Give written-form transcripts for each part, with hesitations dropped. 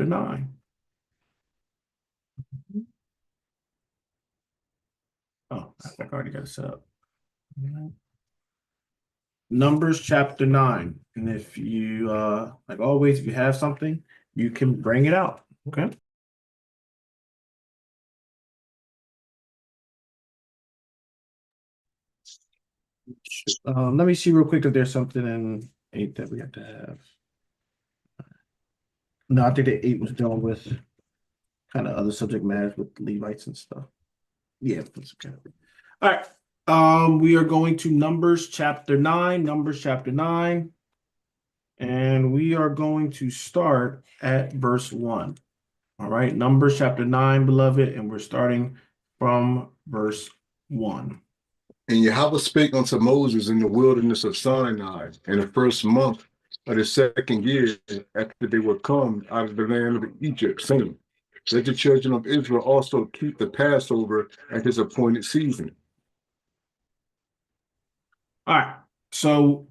chapter 9. Oh, I think I already got it set up. Numbers chapter 9. And if you, like always, if you have something, you can bring it out. Okay. Let me see real quick if there's something in 8 that we have to have. No, I think the 8 was done with kind of other subject matters with Levites and stuff. Yeah, that's okay. All right. We are going to Numbers chapter 9. Numbers chapter 9. And we are going to start at verse 1. All right, Numbers chapter 9, beloved, and we're starting from verse 1. And Yahweh spake unto Moses in the wilderness of Sinai in the first month of the second year after they were come out of the land of Egypt, saying, let the children of Israel also keep the Passover at his appointed season. All right, so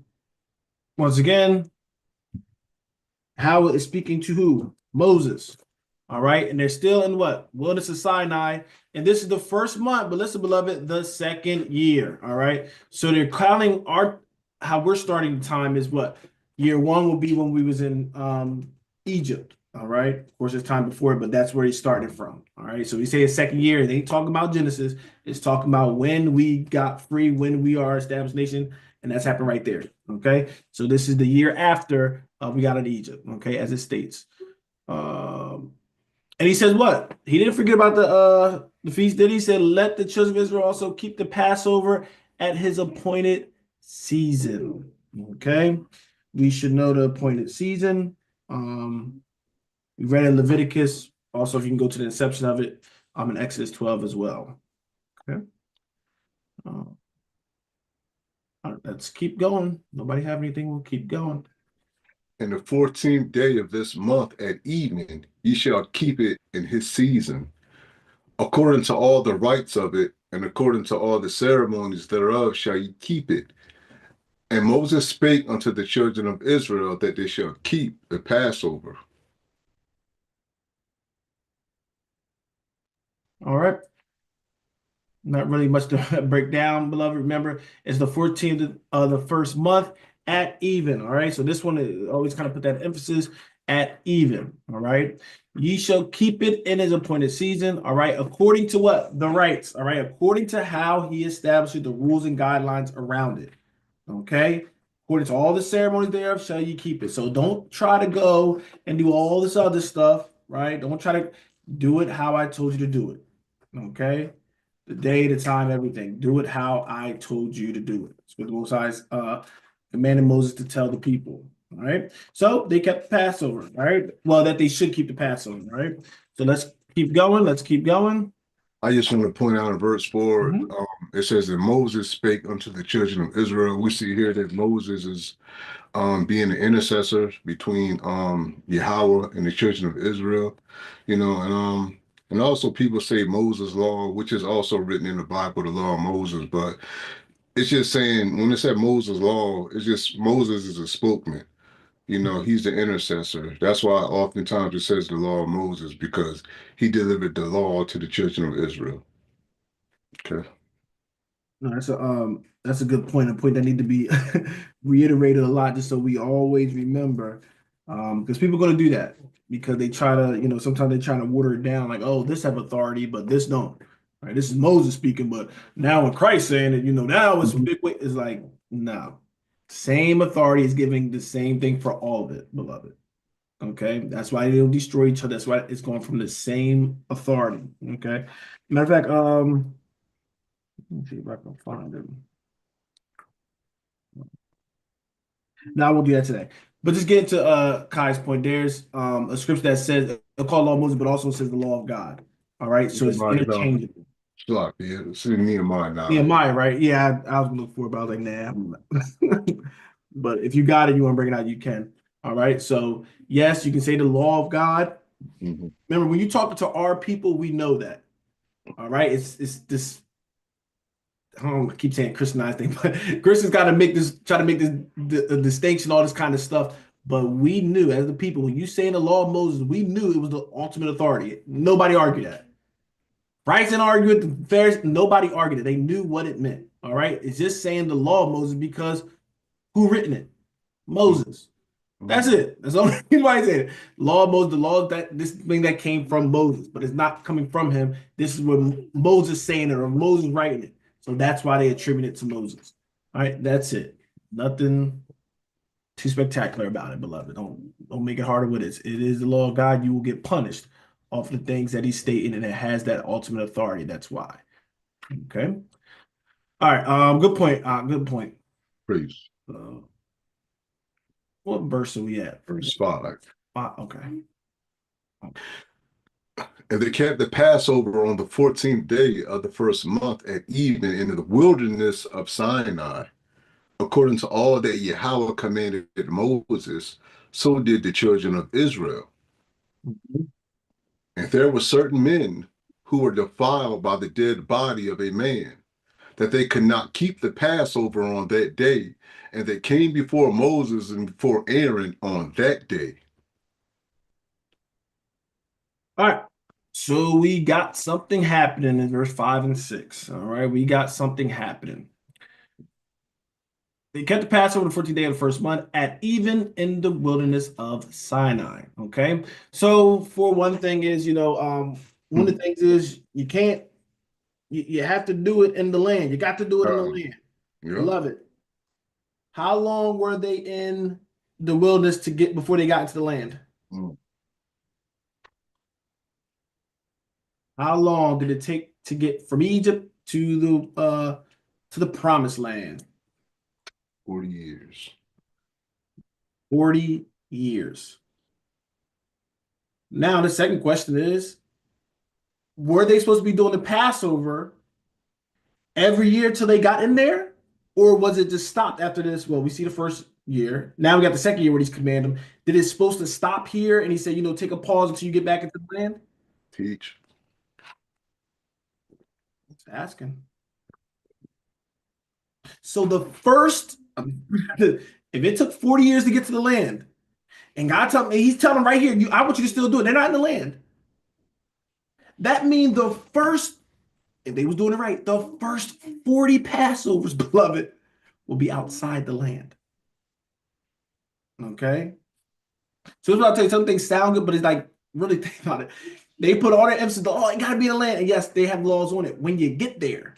once again, Howard is speaking to who? Moses. All right, and they're still in what? Wilderness of Sinai. And this is the first month, but listen, beloved, the second year. All right. So they're counting how we're starting time is what? Year 1 will be when we was in Egypt. All right. Of course, it's time before it, but that's where he started from. All right. So we say it's second year. They ain't talking about Genesis. It's talking about when we got free, when we are established nation, and that's happened right there. Okay. So this is the year after we got out of Egypt. Okay, as it states. And he says what? He didn't forget about the feast, did he? He said, let the children of Israel also keep the Passover at his appointed season. Okay. We should know the appointed season. We read in Leviticus. Also, if you can go to the inception of it, in Exodus 12 as well. Okay. All right, let's keep going. Nobody have anything? We'll keep going. And the 14th day of this month at evening, ye shall keep it in his season, according to all the rites of it, and according to all the ceremonies thereof shall ye keep it. And Moses spake unto the children of Israel that they shall keep the Passover. All right. Not really much to break down, beloved. Remember, it's the 14th of the first month at even. All right. So this one is always kind of put that emphasis at even. All right. Ye shall keep it in his appointed season. All right. According to what? The rights. All right. According to how he establishes the rules and guidelines around it. Okay. According to all the ceremonies thereof shall you keep it. So don't try to go and do all this other stuff. Right. Don't try to do it how I told you to do it. Okay. The day, the time, everything. Do it how I told you to do it. It's what the Most High commanded Moses to tell the people. All right. So they kept the Passover. All right. Well, that they should keep the Passover. Right. So let's keep going. Let's keep going. I just want to point out in verse 4, it says that Moses spake unto the children of Israel. We see here that Moses is being the intercessor between Yahweh and the children of Israel, and also people say Moses' law, which is also written in the Bible, the law of Moses, but it's just saying when it said Moses' law, it's just Moses is a spokesman. He's the intercessor. That's why oftentimes it says the law of Moses, because he delivered the law to the children of Israel. Okay. No, that's a good point. A point that need to be reiterated a lot, just so we always remember. Because people are going to do that because they try to, sometimes they're trying to water it down, like, oh, this have authority, but this don't. Right? This is Moses speaking, but now when Christ saying it, now it's a big way. It's like, no, same authority is giving the same thing for all of it, beloved. Okay, that's why they don't destroy each other. That's why it's going from the same authority. Okay, matter of fact, let me see if I can find them. No, I won't do that today. But just get into Kai's point. There's a scripture that says they'll call law of Moses, but also says the law of God. All right, so it's interchangeable. Yeah, it's in Nehemiah now. Nehemiah, right? Yeah, I was gonna look for it, but I was like, nah. But if you got it, you want to bring it out, you can. All right. So yes, you can say the law of God. Remember, when you talk to our people, we know that. All right. It's this. I keep saying Christianized thing, but Christians got to try to make this the distinction, all this kind of stuff. But we knew as the people, when you say the law of Moses, we knew it was the ultimate authority. Nobody argued that. Christ didn't argue it. The Pharisees, nobody argued it. They knew what it meant. All right. It's just saying the law of Moses because who written it? Moses. That's Mhm. it. That's the only reason why I say it. Law of Moses, the law that this thing that came from Moses, but it's not coming from him. This is what Moses saying it or Moses writing it. So that's why they attribute it to Moses. All right, that's it. Nothing too spectacular about it, beloved. Don't make it harder with it. It is the law of God. You will get punished off the things that he's stating, and it has that ultimate authority. That's why. Okay. All right. Good point. Good point. Please. Uh, what verse are we at? Verse 5. Okay. And they kept the Passover on the 14th day of the first month at even in the wilderness of Sinai. According to all that Yahweh commanded Moses, so did the children of Israel. And there were certain men who were defiled by the dead body of a man, that they could not keep the Passover on that day, and they came before Moses and before Aaron on that day. All right. So we got something happening in verse 5 and 6. All right. We got something happening. They kept the Passover the 14th day of the first month at even in the wilderness of Sinai. Okay. So for one thing is, one of the things is you have to do it in the land. You got to do it in the land. Yeah. Beloved, how long were they in the wilderness to get before they got into the land? Mm. How long did it take to get from Egypt to the promised land? 40 years. 40 years. Now, the second question is, were they supposed to be doing the Passover every year till they got in there? Or was it just stopped after this? Well, we see the first year. Now we got the second year where he's commanding them. Did it supposed to stop here? And he said, take a pause until you get back into the land? Teach. Just asking. So the first, if it took 40 years to get to the land, and God told me, he's telling them right here, I want you to still do it. They're not in the land. That means the first, if they was doing it right, the first 40 Passovers, beloved, will be outside the land. Okay? So this is what I'll tell you. Some things sound good, but it's like, really think about it. They put all their emphasis on, it got to be in the land. And yes, they have laws on it. When you get there,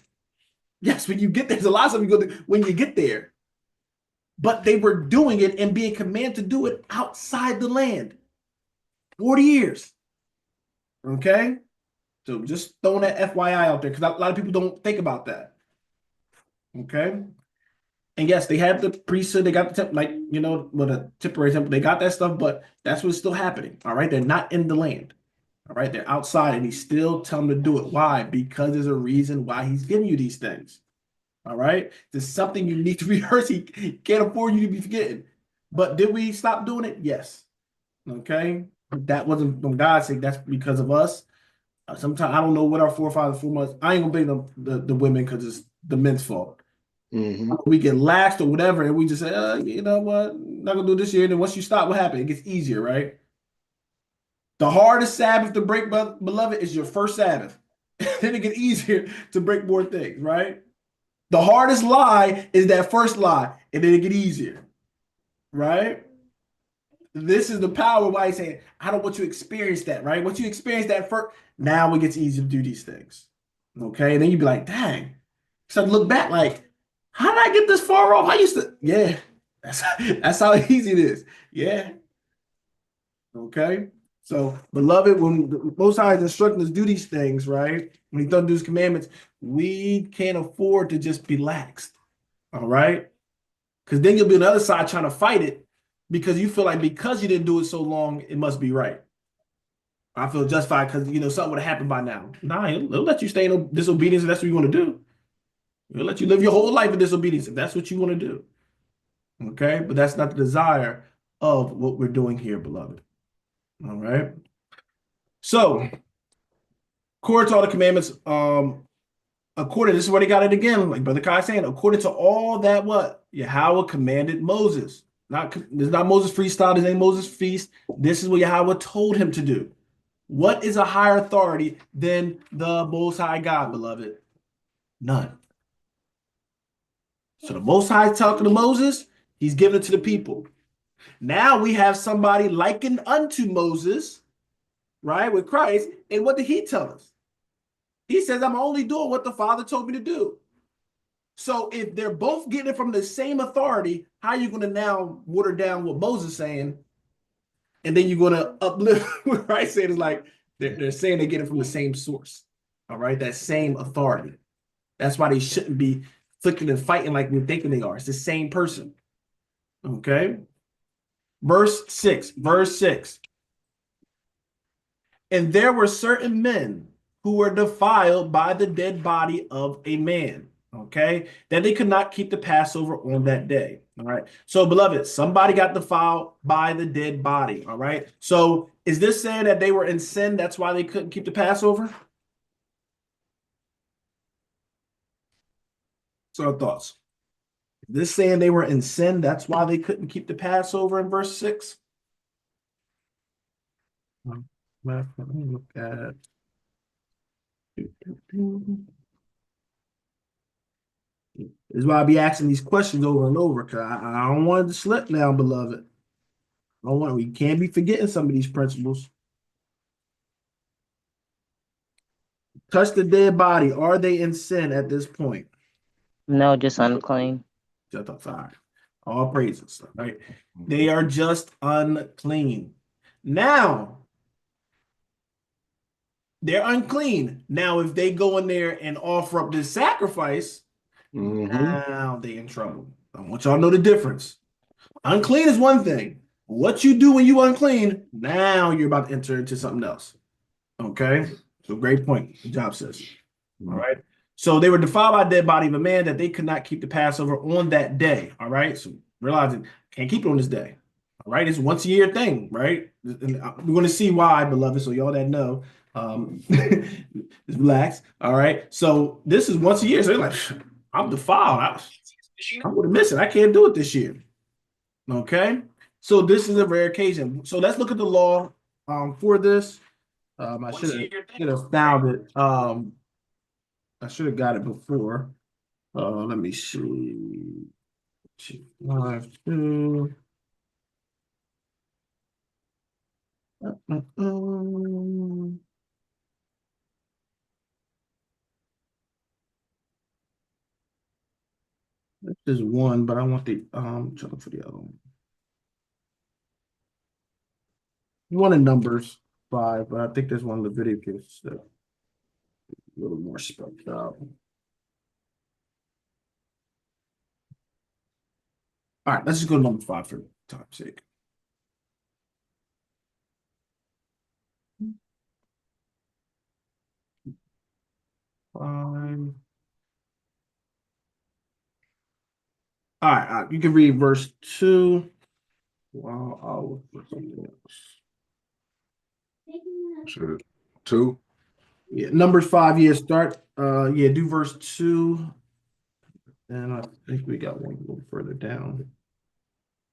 yes, when you get there, there's a lot of stuff you go through when you get there. But they were doing it and being commanded to do it outside the land. 40 years. Okay? So just throwing that FYI out there because a lot of people don't think about that. Okay? And yes, they have the priesthood, they got the temple, with a temporary temple, they got that stuff, but that's what's still happening. All right. They're not in the land. All right. They're outside and he's still telling them to do it. Why? Because there's a reason why he's giving you these things. All right. There's something you need to rehearse. He can't afford you to be forgetting. But did we stop doing it? Yes. Okay. That wasn't from God's sake. That's because of us. Sometimes I don't know what our forefathers, 4 months. I ain't gonna blame the women because it's the men's fault. Mm-hmm. We get laxed or whatever, and we just say, you know what, not gonna do this year. And then once you stop, what happens? It gets easier, right? The hardest Sabbath to break, beloved, is your first Sabbath. Then it gets easier to break more things, right? The hardest lie is that first lie, and then it get easier, right? This is the power why he's saying, I don't want you to experience that, right? Once you experience that first, now it gets easier to do these things. Okay. And then you'd be like, dang. So I look back like, how did I get this far off? I used to, yeah, that's how easy it is. Yeah. Okay. So, beloved, when the Most High is instructing us to do these things, right? When he doesn't do his commandments, we can't afford to just be laxed. All right. Because then you'll be on the other side trying to fight it because you feel like because you didn't do it so long, it must be right. I feel justified because something would have happened by now. Nah, he'll let you stay in disobedience if that's what you want to do. He'll let you live your whole life in disobedience if that's what you want to do. Okay, but that's not the desire of what we're doing here, beloved. All right. So, according to all the commandments, this is where they got it again, like Brother Kai saying, according to all that what Yahweh commanded Moses. This is not Moses freestyle. This ain't Moses feast. This is what Yahweh told him to do. What is a higher authority than the Most High God, beloved? None. So the Most High is talking to Moses. He's giving it to the people. Now we have somebody likened unto Moses, right, with Christ. And what did he tell us? He says, I'm only doing what the Father told me to do. So if they're both getting it from the same authority, how are you going to now water down what Moses is saying? And then you're going to uplift what Christ said is like, they're saying they get it from the same source. All right, that same authority. That's why they shouldn't be flicking and fighting like we're thinking they are. It's the same person. Okay. Verse 6. And there were certain men who were defiled by the dead body of a man. Okay. That they could not keep the Passover on that day. All right. So, beloved, somebody got defiled by the dead body. All right. So, is this saying that they were in sin? That's why they couldn't keep the Passover? So, our thoughts. This saying they were in sin, that's why they couldn't keep the Passover in verse 6. Let me look at. This is why I be asking these questions over and over, because I don't want it to slip now, beloved. We can't be forgetting some of these principles. Touch the dead body. Are they in sin at this point? No, just unclean. Just a fire. All praises, right? They are just unclean. Now, they're unclean. Now, if they go in there and offer up this sacrifice, now they in trouble. I want y'all to know the difference. Unclean is one thing. What you do when you unclean, now you're about to enter into something else. Okay? So great point. Good job, sis. All right. So they were defiled by a dead body of a man that they could not keep the Passover on that day. All right. So realizing can't keep it on this day. All right. It's a once a year thing, right? And we're going to see why, beloved. So y'all that know, just relax. All right. So this is once a year. So they're like, I'm defiled. I'm going to miss it. I can't do it this year. Okay. So this is a rare occasion. So let's look at the law for this. I should have found it. I should have got it before. Let me see. 252. This is one, but I want the trying for the other one. One in Numbers 5, but I think there's one in Leviticus that a little more spelled out. All right, let's just go to number 5 for time's sake. Fine. All right, you can read verse 2. Wow, I'll look for something else. Sure. 2. Yeah, Numbers 5. Yeah, start. Do verse 2. And I think we got one a little further down.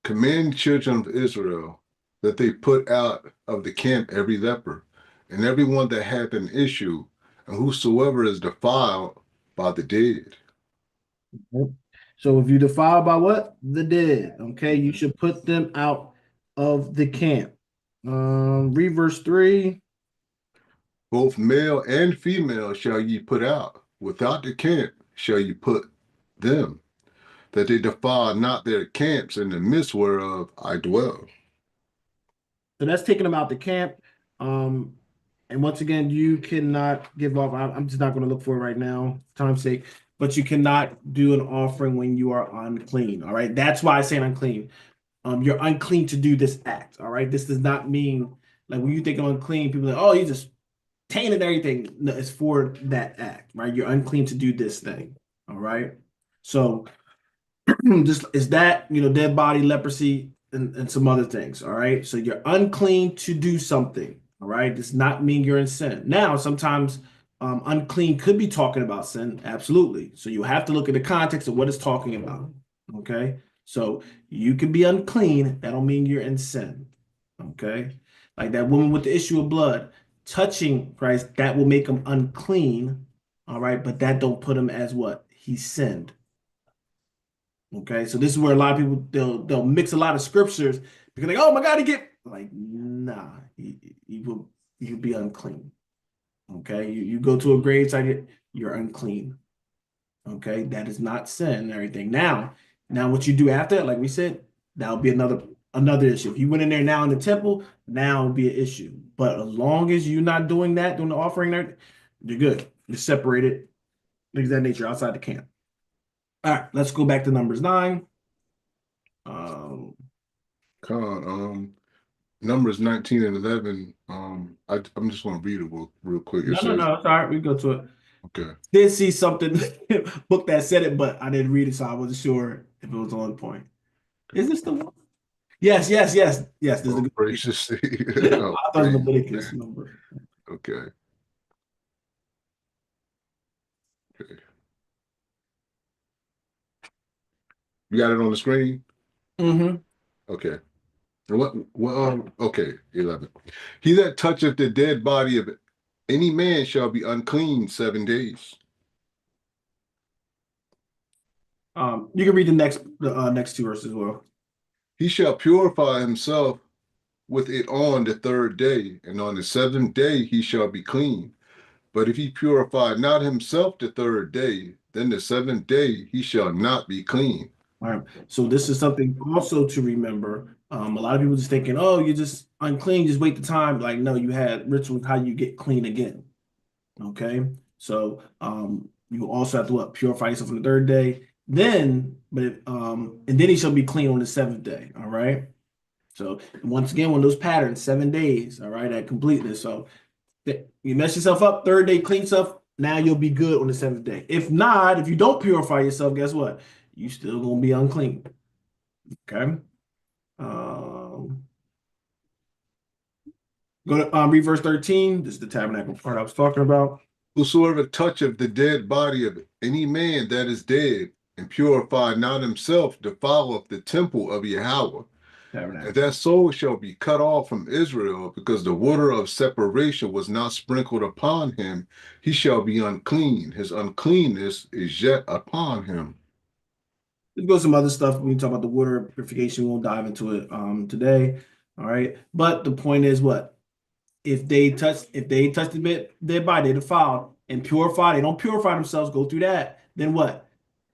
Command the children of Israel that they put out of the camp every leper, and everyone that hath an issue, and whosoever is defiled by the dead. So if you defile by what? The dead. Okay, you should put them out of the camp. Read verse 3. Both male and female shall ye put out. Without the camp shall ye put them, that they defile not their camps in the midst whereof I dwell. So that's taking them out the camp. And once again, you cannot give off. I'm just not going to look for it right now, for time's sake. But you cannot do an offering when you are unclean. All right. That's why I say unclean. You're unclean to do this act. All right. This does not mean like when you think of unclean, people are like, oh, you just tainted everything. No, it's for that act, right? You're unclean to do this thing. All right. So just is that, dead body, leprosy, and some other things. All right. So you're unclean to do something. All right. Does not mean you're in sin. Now, sometimes unclean could be talking about sin. Absolutely. So you have to look at the context of what it's talking about. Okay. So you can be unclean. That don't mean you're in sin. Okay. Like that woman with the issue of blood, touching Christ, that will make him unclean. All right. But that don't put him as what? He sinned. Okay. So this is where a lot of people they'll mix a lot of scriptures because like, oh my God, he get like, nah, you be unclean. Okay. You go to a grave site, you're unclean. Okay, that is not sin and everything. Now what you do after, like we said, that'll be another issue. If you went in there now in the temple, now it'll be an issue. But as long as you're not doing that, doing the offering there, you're good. You're separated, things of that nature outside the camp. All right, let's go back to Numbers 9. Numbers 19 and 11. I'm just going to read it real quick. It says, No, it's all right. We go to it. okay. Did see something book that said it, but I didn't read it, so I wasn't sure if it was on point. Is this the one? Yes. This is Oh, the gracious. I Oh, thought it was praise, Leviticus man. number. Okay. Okay. You got it on the screen? Mm-hmm. Okay. Okay, 11. He that toucheth the dead body of any man shall be unclean 7 days. You can read the next two verses as well. He shall purify himself with it on the 3rd day, and on the 7th day he shall be clean. But if he purify not himself the 3rd day, then the 7th day he shall not be clean. All right. So this is something also to remember. A lot of people just thinking, oh, you're just unclean, just wait the time. Like, no, you had rituals how you get clean again. Okay. So you also have to what, purify yourself on the 3rd day. And then he shall be clean on the 7th day. All right. So once again, one of those patterns, 7 days, all right, at completeness. So you mess yourself up, 3rd day, clean stuff. Now you'll be good on the 7th day. If not, if you don't purify yourself, guess what? You still gonna be unclean. Okay. Go to read verse 13. This is the tabernacle part I was talking about. Whosoever toucheth the dead body of any man that is dead, and purify not himself, defileth the temple of Yahweh. And that soul shall be cut off from Israel, because the water of separation was not sprinkled upon him. He shall be unclean. His uncleanness is yet upon him. Let's go some other stuff. We can talk about the water purification. We'll dive into it today. All right. But the point is what? If they touch their body, they defile and purify, they don't purify themselves, go through that. Then what?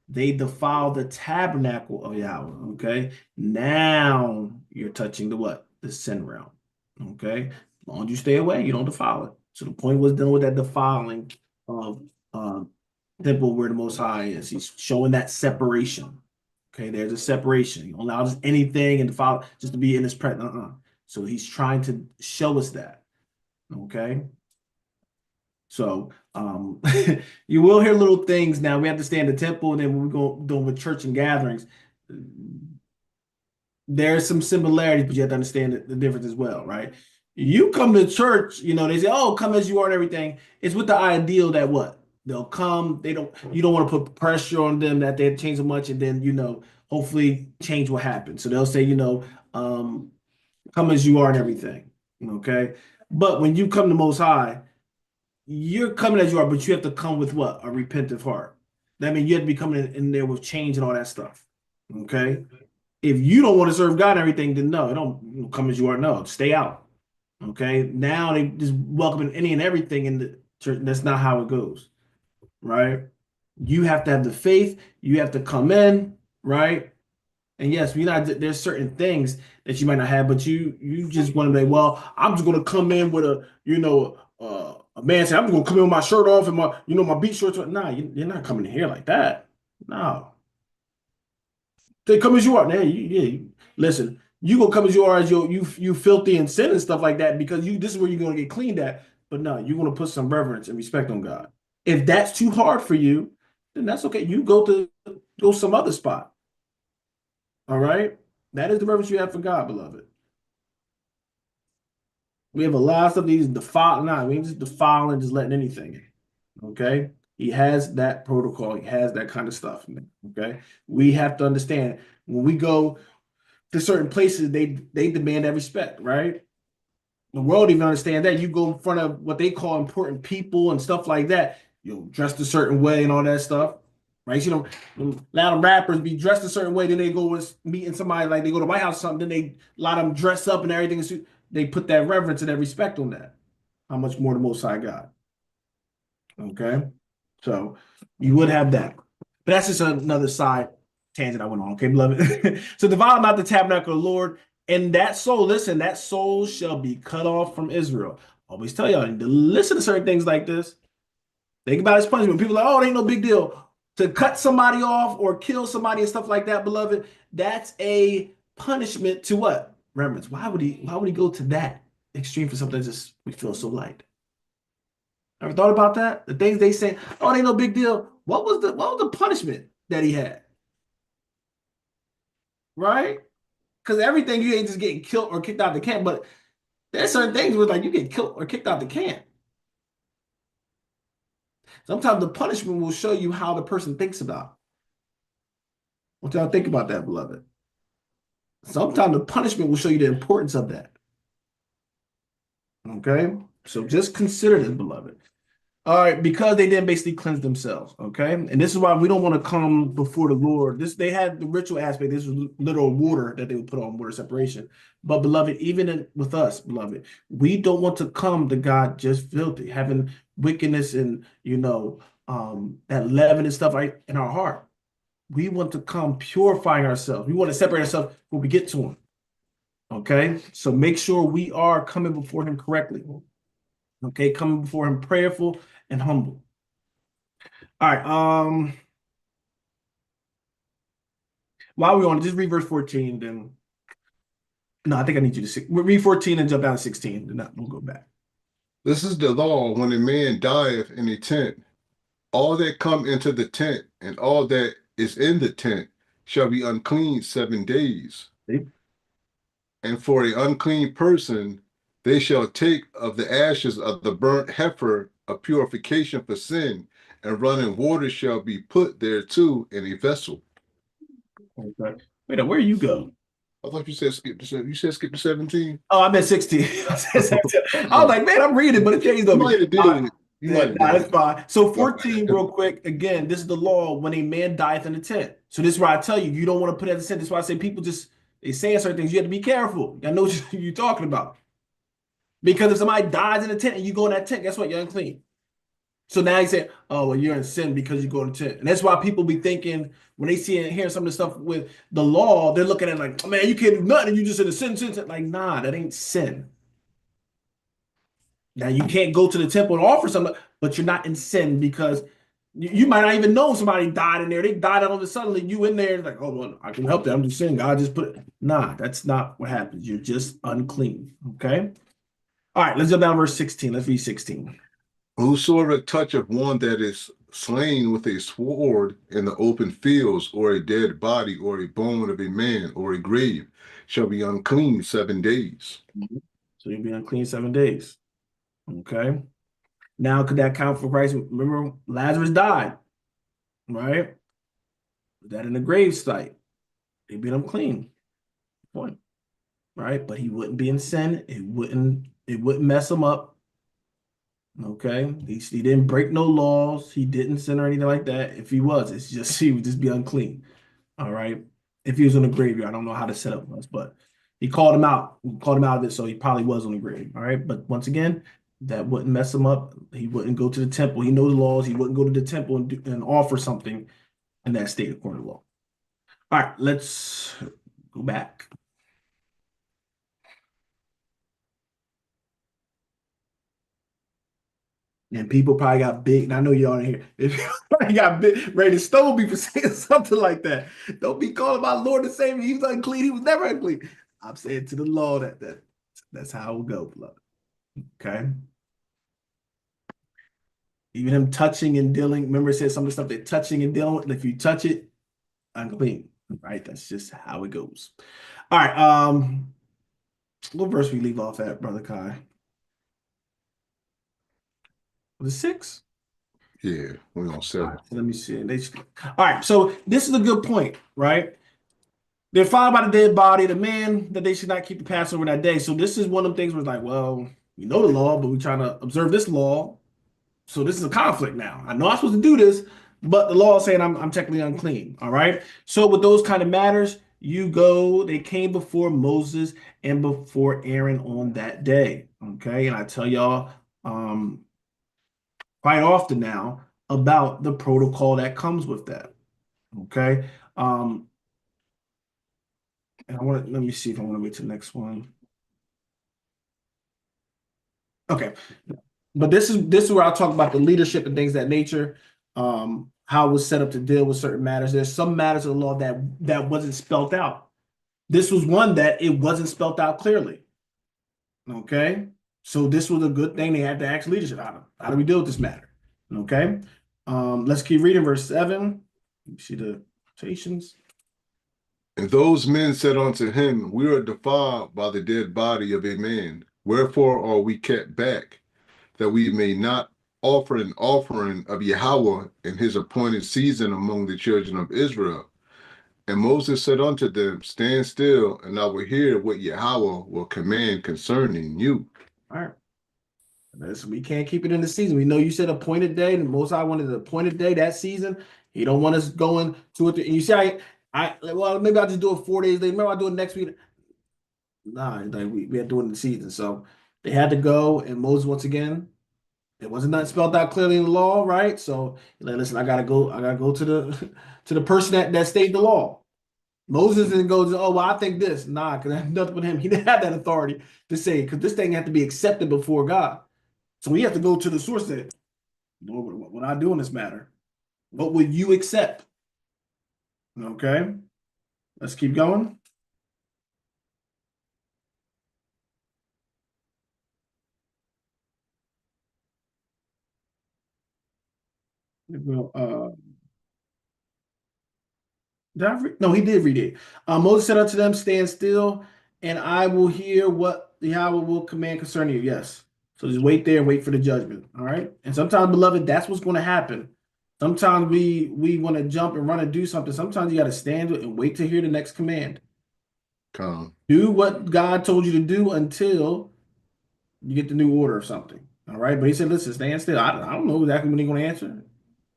They defile the tabernacle of Yahweh. Okay. Now you're touching the what? The sin realm. Okay. As long as you stay away, you don't defile it. So the point was dealing with that defiling of temple where the Most High is. He's showing that separation. Okay, there's a separation. You don't allow just anything and defile just to be in his presence. So he's trying to show us that. Okay. So you will hear little things now. We have to stay in the temple, and then when we go doing with church and gatherings, there's some similarities, but you have to understand the difference as well, right? You come to church, they say, oh, come as you are and everything. It's with the ideal that what? They'll come, you don't want to put pressure on them that they change so much, and then, hopefully change what happens. So they'll say, come as you are and everything. Okay. But when you come to Most High, you're coming as you are, but you have to come with what? A repentant heart. That means you have to be coming in there with change and all that stuff. Okay. If you don't want to serve God and everything, then no, don't come as you are. No, stay out. Okay. Now they just welcoming any and everything in the church. That's not how it goes. Right. You have to have the faith. You have to come in. Right. And yes, there's certain things that you might not have, but you just want to be, well, I'm just going to come in with a man saying, I'm just going to come in with my shirt off and my beach shorts. Nah, you're not coming in here like that. No. They come as you are. Listen, you gonna come as you are as you filthy and sin and stuff like that because this is where you're gonna get cleaned at. But no, you're gonna put some reverence and respect on God. If that's too hard for you, then that's okay. You go some other spot. All right? That is the reverence you have for God, beloved. We have a lot of stuff these defile. Nah, we ain't just defiling, just letting anything in. Okay? He has that protocol. He has that kind of stuff. Okay? We have to understand When we go to certain places, they demand that respect, right? The world even understand that. You go in front of what they call important people and stuff like that, you're dressed a certain way and all that stuff, right? You know, a lot of rappers be dressed a certain way, then they go and meeting somebody, like they go to White House or something, then a lot of them dress up and everything. They put that reverence and that respect on that. How much more the Most High God? Okay, so you would have that, but that's just another side tangent I went on. Okay, beloved. So divide not the tabernacle of the Lord, and that soul. Listen, that soul shall be cut off from Israel. Always tell y'all to listen to certain things like this. Think about his punishment. People are like, oh, it ain't no big deal to cut somebody off or kill somebody and stuff like that, beloved. That's a punishment to what? Reverence. Why would he? Why would he go to that extreme for something that just we feel so light? Ever thought about that? The things they say, oh, it ain't no big deal. What was the punishment that he had? Right? Because everything you ain't just getting killed or kicked out the camp, but there's certain things where like you get killed or kicked out the camp. Sometimes the punishment will show you how the person thinks about it. What y'all think about that, beloved? Sometimes the punishment will show you the importance of that. Okay? So just consider this, beloved. All right, because they didn't basically cleanse themselves. Okay, and this is why we don't want to come before the Lord. They had the ritual aspect. This was literal water that they would put on water separation. But beloved, even with us, beloved, we don't want to come to God just filthy, having wickedness and that leaven and stuff right in our heart. We want to come purifying ourselves. We want to separate ourselves when we get to Him. Okay, so make sure we are coming before Him correctly. Okay, coming before Him prayerful and humble. All right. While we're on, just read verse 14, then no, I think I need you to read 14 and jump down to 16. Then we'll go back. This is the law when a man dieth in a tent. All that come into the tent and all that is in the tent shall be unclean 7 days. See? And for an unclean person, they shall take of the ashes of the burnt heifer a purification for sin, and running water shall be put thereto in a vessel. Okay. Wait, where you go? I thought you said skip to 7. You said skip to 17. Oh, I meant 16. I said 17. I was like, man, I'm reading, but it changed You on might me. have did. You might have That's did. fine. So 14, real quick. Again, this is the law when a man dieth in a tent. So this is why I tell you, you don't want to put it as a tent. This is why I say people they saying certain things. You have to be careful. I know what you're talking about. Because if somebody dies in a tent and you go in that tent, guess what? You're unclean. So now you say, oh, well, you're in sin because you go to tent. And that's why people be thinking when they see and hear some of the stuff with the law, they're looking at it like, oh, man, you can't do nothing. You just in a sin. Like, nah, that ain't sin. Now you can't go to the temple and offer something, but you're not in sin because you might not even know somebody died in there. They died all of a sudden. You in there, like, oh, well, I can help that. I'm just saying, God just put it. Nah, that's not what happens. You're just unclean. Okay. All right, let's jump down to verse 16. Let's read 16. Whosoever toucheth one that is slain with a sword in the open fields, or a dead body, or a bone of a man, or a grave, shall be unclean 7 days. So you'll be unclean 7 days. Okay. Now, could that count for Christ? Remember, Lazarus died, right? That in the grave site. They'd be unclean. Point. Right? But he wouldn't be in sin. It wouldn't mess him up. Okay. He didn't break no laws. He didn't sin or anything like that. If he was, it's just he would just be unclean. All right. If he was in the graveyard, I don't know how the setup was, but he called him out. He called him out of it, so he probably was on the grave. All right. But once again, that wouldn't mess him up. He wouldn't go to the temple. He knows the laws. He wouldn't go to the temple and offer something in that state according to law. All right, let's go back. And people probably got big, and I know y'all in here. If you probably got big, ready to stone me for saying something like that. Don't be calling my Lord and Savior. He was unclean. He was never unclean. I'm saying to the law that's how it will go, beloved. Okay. Even him touching and dealing. Remember, it says some of the stuff they're touching and dealing with. If you touch it, unclean. Right? That's just how it goes. All right. What verse we leave off at, Brother Kai? Was it 6? Yeah, we're on 7. All right, so let me see. All right, so this is a good point, right? They're followed by the dead body, the man that they should not keep the Passover that day. So this is one of the things where it's like, well, you know the law, but we're trying to observe this law. So this is a conflict now. I know I'm supposed to do this, but the law is saying I'm technically unclean. All right. So with those kind of matters, you go, they came before Moses and before Aaron on that day. Okay. And I tell y'all quite often now about the protocol that comes with that. Okay. Um, and let me see if I want to wait to the next one. Okay. But this is where I'll talk about the leadership and things of that nature, how it was set up to deal with certain matters. There's some matters of the law that wasn't spelled out. This was one that it wasn't spelled out clearly. Okay, so this was a good thing. They had to ask leadership, how do we deal with this matter? Okay, let's keep reading verse 7. You see the quotations. And those men said unto him, We are defiled by the dead body of a man. Wherefore are we kept back, that we may not offer an offering of Yahweh in his appointed season among the children of Israel? And Moses said unto them, Stand still, and I will hear what Yahweh will command concerning you. All right. We can't keep it in the season. We know you said appointed day, and Most High wanted an appointed day that season. He don't want us going to it. And you say, well, maybe I'll just do it 4 days later. Maybe I'll do it next week. Nah, like we had to do it in the season. So they had to go, and Moses, once again, it wasn't not spelled out clearly in the law, right? So like, listen, I gotta go to the to the person that stated the law. Moses didn't go, oh, well, I think this. Nah, because that's nothing with him. He didn't have that authority to say, because this thing had to be accepted before God. So we have to go to the source that, Lord, what I do in this matter? What would you accept? Okay, let's keep going. Well, no, he did read it. Moses said unto them, Stand still, and I will hear what Yahweh will command concerning you. Yes. So just wait there and wait for the judgment. All right. And sometimes, beloved, that's what's going to happen. Sometimes we want to jump and run and do something. Sometimes you got to stand and wait to hear the next command. Come. Do what God told you to do until you get the new order or something. All right. But he said, listen, stand still. I don't know exactly when he's going to answer.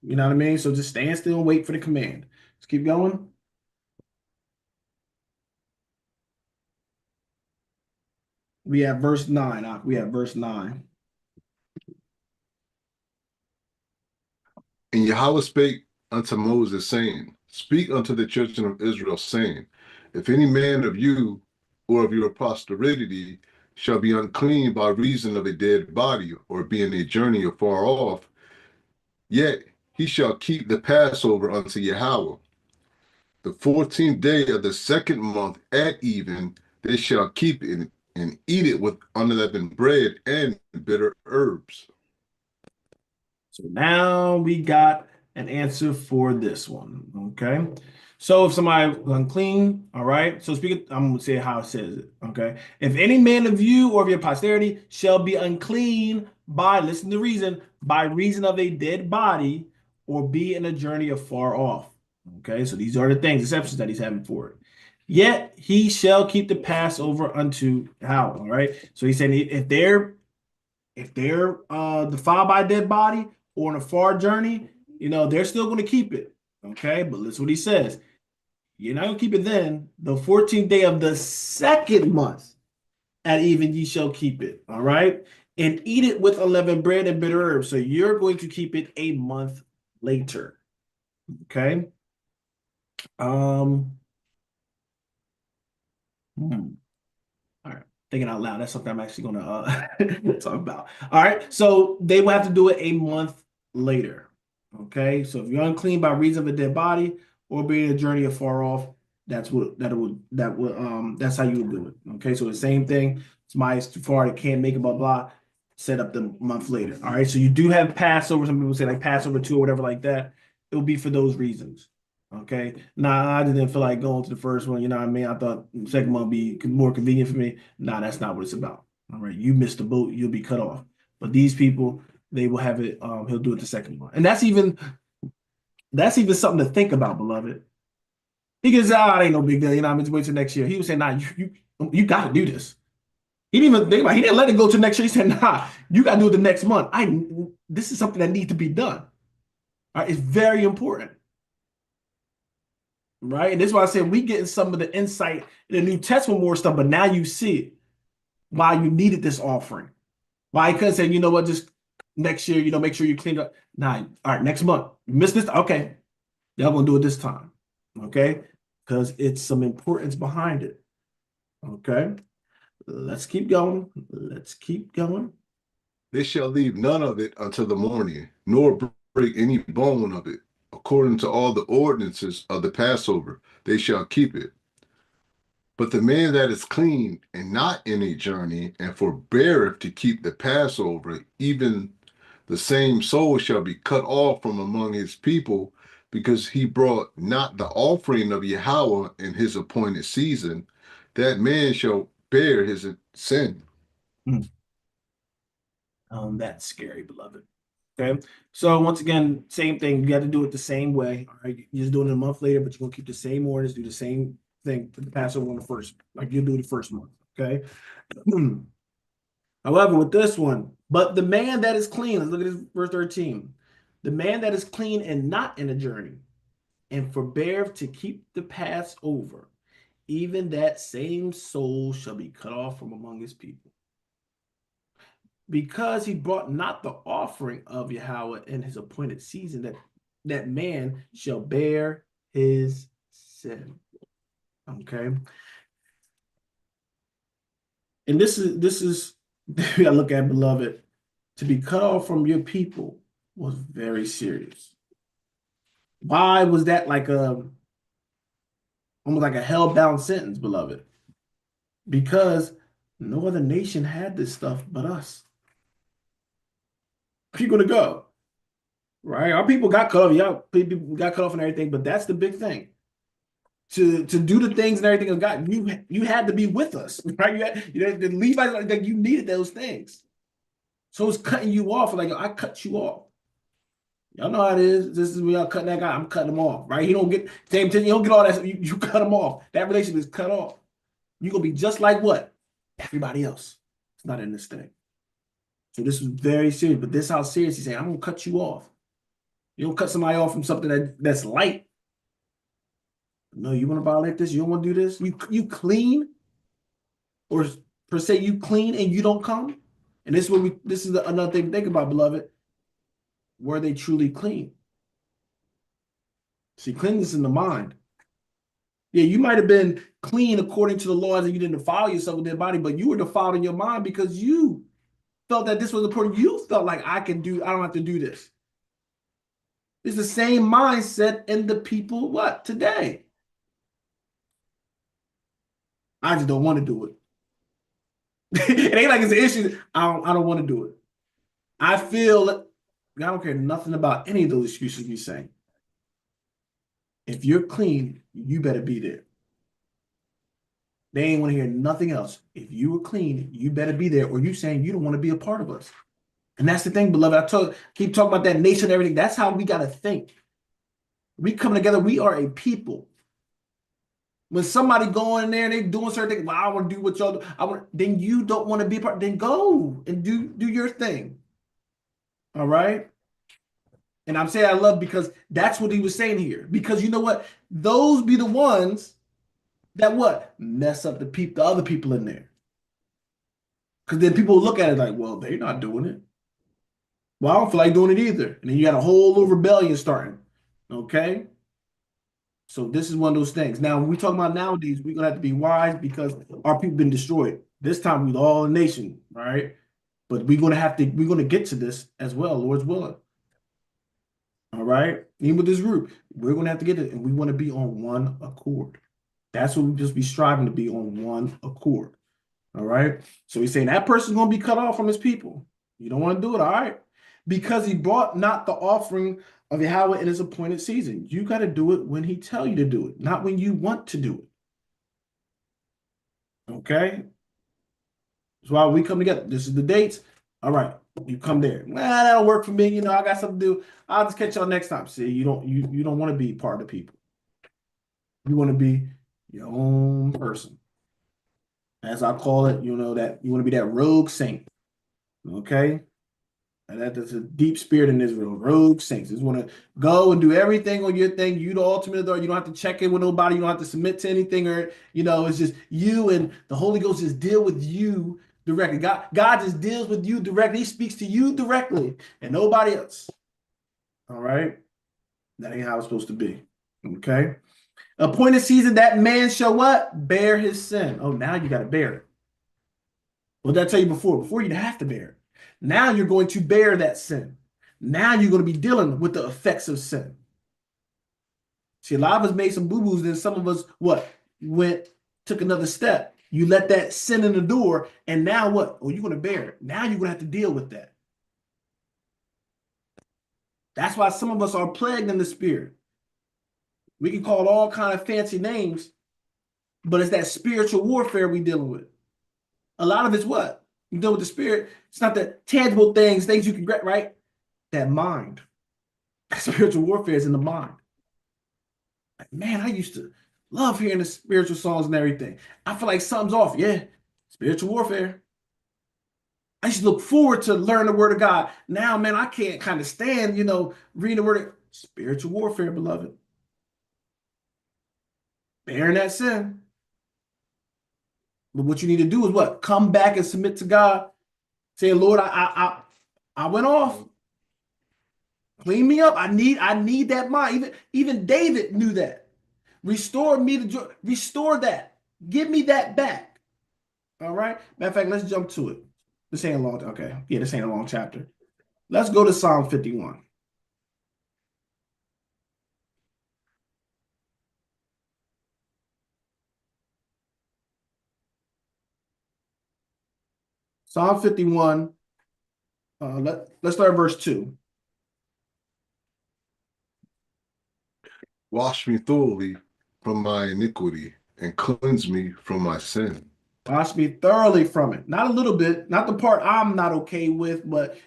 You know what I mean? So just stand still and wait for the command. Let's keep going. We have verse 9. We have verse 9. And Yahweh spake unto Moses, saying, Speak unto the children of Israel, saying, If any man of you or of your posterity shall be unclean by reason of a dead body, or be in a journey afar off, yet he shall keep the Passover unto Yahweh. The 14th day of the second month at even, they shall keep it and eat it with unleavened bread and bitter herbs. So now we got an answer for this one. Okay. So if somebody unclean, all right. So speaking, I'm gonna say how it says it. Okay. If any man of you or of your posterity shall be unclean by, listen to the reason, by reason of a dead body, or be in a journey afar off. Okay. So these are the things, exceptions that he's having for it. Yet he shall keep the Passover unto how? All right. So he's saying if they're defiled by a dead body or on a far journey, they're still going to keep it. Okay, but listen what he says. You're not going to keep it then. The 14th day of the second month at even ye shall keep it. All right, and eat it with unleavened bread and bitter herbs. So you're going to keep it a month later. Okay. Hmm. All right. Thinking out loud. That's something I'm actually going to talk about. All right. So they will have to do it a month later. Okay. So if you're unclean by reason of a dead body or being a journey afar off, that's how you would do it. Okay. So the same thing. Somebody's too far, they can't make it, blah, blah, set up the month later. All right. So you do have Passover. Some people say like Passover 2 or whatever like that. It'll be for those reasons. Okay. Nah, I didn't feel like going to the first one. You know what I mean? I thought the second one would be more convenient for me. Nah, that's not what it's about. All right. You missed the boat, you'll be cut off. But these people, they will have it, he'll do it the second one. And that's even something to think about, beloved. He gets out, ain't no big deal. You know, I'm just wait till next year. He was saying, nah, you got to do this. He didn't even think about it. He didn't let it go to next year. He said, nah, you got to do it the next month. This is something that needs to be done. All right, it's very important. Right. And this is why I said we getting some of the insight in the New Testament more stuff, but now you see it why you needed this offering. Why he couldn't say, you know what, just next year, make sure you clean up. Nah, all right, next month. You missed this. Okay. Y'all gonna do it this time. Okay. Because it's some importance behind it. Okay. Let's keep going. Let's keep going. They shall leave none of it until the morning, nor break any bone of it. According to all the ordinances of the Passover, they shall keep it. But the man that is clean and not in a journey, and forbeareth to keep the Passover, even the same soul shall be cut off from among his people, because he brought not the offering of Yahweh in his appointed season. That man shall bear his sin. That's scary, beloved. Okay. So once again, same thing. You got to do it the same way. All right. You're just doing it a month later, but you're gonna keep the same orders, do the same thing for the Passover on the first, like you do the first month. Okay. However, with this one, but the man that is clean, let's look at this verse 13. The man that is clean and not in a journey, and forbear to keep the Passover, even that same soul shall be cut off from among his people. Because he brought not the offering of Yahweh in his appointed season, that man shall bear his sin. Okay. And this is we gotta look at, beloved, to be cut off from your people was very serious. Why was that like almost like a hell-bound sentence, beloved? Because no other nation had this stuff but us. Where you gonna go? Right? Our people got cut off. Yeah, people got cut off and everything, but that's the big thing. To do the things and everything of God, you had to be with us, right? The Levites, like you needed those things. So it's cutting you off. Like I cut you off. Y'all know how it is. This is when y'all cutting that guy. I'm cutting him off, right? He don't get same thing. You don't get all that. You cut him off. That relationship is cut off. You're gonna be just like what? Everybody else. It's not in this thing. So this is very serious. But this is how serious he's saying. I'm gonna cut you off. You don't cut somebody off from something that's light. No, you want to violate this? You don't want to do this? You clean, or per se, you clean and you don't come. And this is another thing to think about, beloved. Were they truly clean? See, cleanness in the mind. Yeah, you might have been clean according to the laws and you didn't defile yourself with their body, but you were defiled in your mind because you felt that this was important. You felt like I don't have to do this. It's the same mindset in the people, what, today? I just don't want to do it. It ain't like it's an issue. I don't want to do it. I feel I don't care nothing about any of those excuses we say. If you're clean, you better be there. They ain't want to hear nothing else. If you were clean, you better be there, or you saying you don't want to be a part of us. And that's the thing, beloved. Keep talking about that nation and everything. That's how we got to think. We come together. We are a people. When somebody going in there and they doing certain things, well, I want to do what y'all do. Then you don't want to be a part. Then go and do your thing. All right. And I'm saying I love because that's what he was saying here. Because you know what? Those be the ones that what? Mess up the other people in there. Because then people look at it like, well, they're not doing it. Well, I don't feel like doing it either. And then you got a whole little rebellion starting. Okay. So this is one of those things. Now, when we talk about nowadays, we're gonna have to be wise because our people been destroyed. This time we all a nation, right? But we're gonna get to this as well, Lord's willing. All right. Even with this group, we're gonna have to get it, and we want to be on one accord. That's what we just be striving to be on one accord. All right. So he's saying that person's gonna be cut off from his people. You don't want to do it, all right? Because he brought not the offering of Yahweh in his appointed season. You got to do it when he tell you to do it, not when you want to do it. Okay? That's why we come together. This is the dates. All right, you come there. Well, that'll work for me. I got something to do. I'll just catch y'all next time. See, you don't want to be part of the people. You want to be your own person. As I call it, that you want to be that rogue saint. Okay? And that's a deep spirit in Israel. Rogue saints. Just want to go and do everything on your thing. You the ultimate authority. You don't have to check in with nobody. You don't have to submit to anything, or it's just you and the Holy Ghost just deal with you directly. God just deals with you directly. He speaks to you directly and nobody else. All right? That ain't how it's supposed to be. Okay? Appointed season, that man shall what? Bear his sin. Oh, now you got to bear it. What did I tell you before? Before you didn't have to bear it. Now you're going to bear that sin. Now you're going to be dealing with the effects of sin. See, a lot of us made some boo-boos, then some of us, took another step. You let that sin in the door, and now what? Oh, you're going to bear it. Now you're going to have to deal with that. That's why some of us are plagued in the spirit. We can call it all kind of fancy names, but it's that spiritual warfare we're dealing with. A lot of it's what? You deal with the spirit. It's not the tangible things you can get, right? That mind. Spiritual warfare is in the mind. Like, man, I used to love hearing the spiritual songs and everything. I feel like something's off. Yeah, spiritual warfare. I used to look forward to learn the word of God. Now, man, I can't kind of stand, reading the word of spiritual warfare, beloved. Bearing that sin. But what you need to do is what? Come back and submit to God. Say, Lord, I went off. Clean me up. I need that mind. Even David knew that. Restore me the joy. Restore that. Give me that back. All right. Matter of fact, let's jump to it. This ain't a long. Okay. Yeah, this ain't a long chapter. Let's go to Psalm 51. Psalm 51. Let's start verse 2. Wash me thoroughly from my iniquity and cleanse me from my sin. Wash me thoroughly from it. Not a little bit, not the part I'm not okay with, but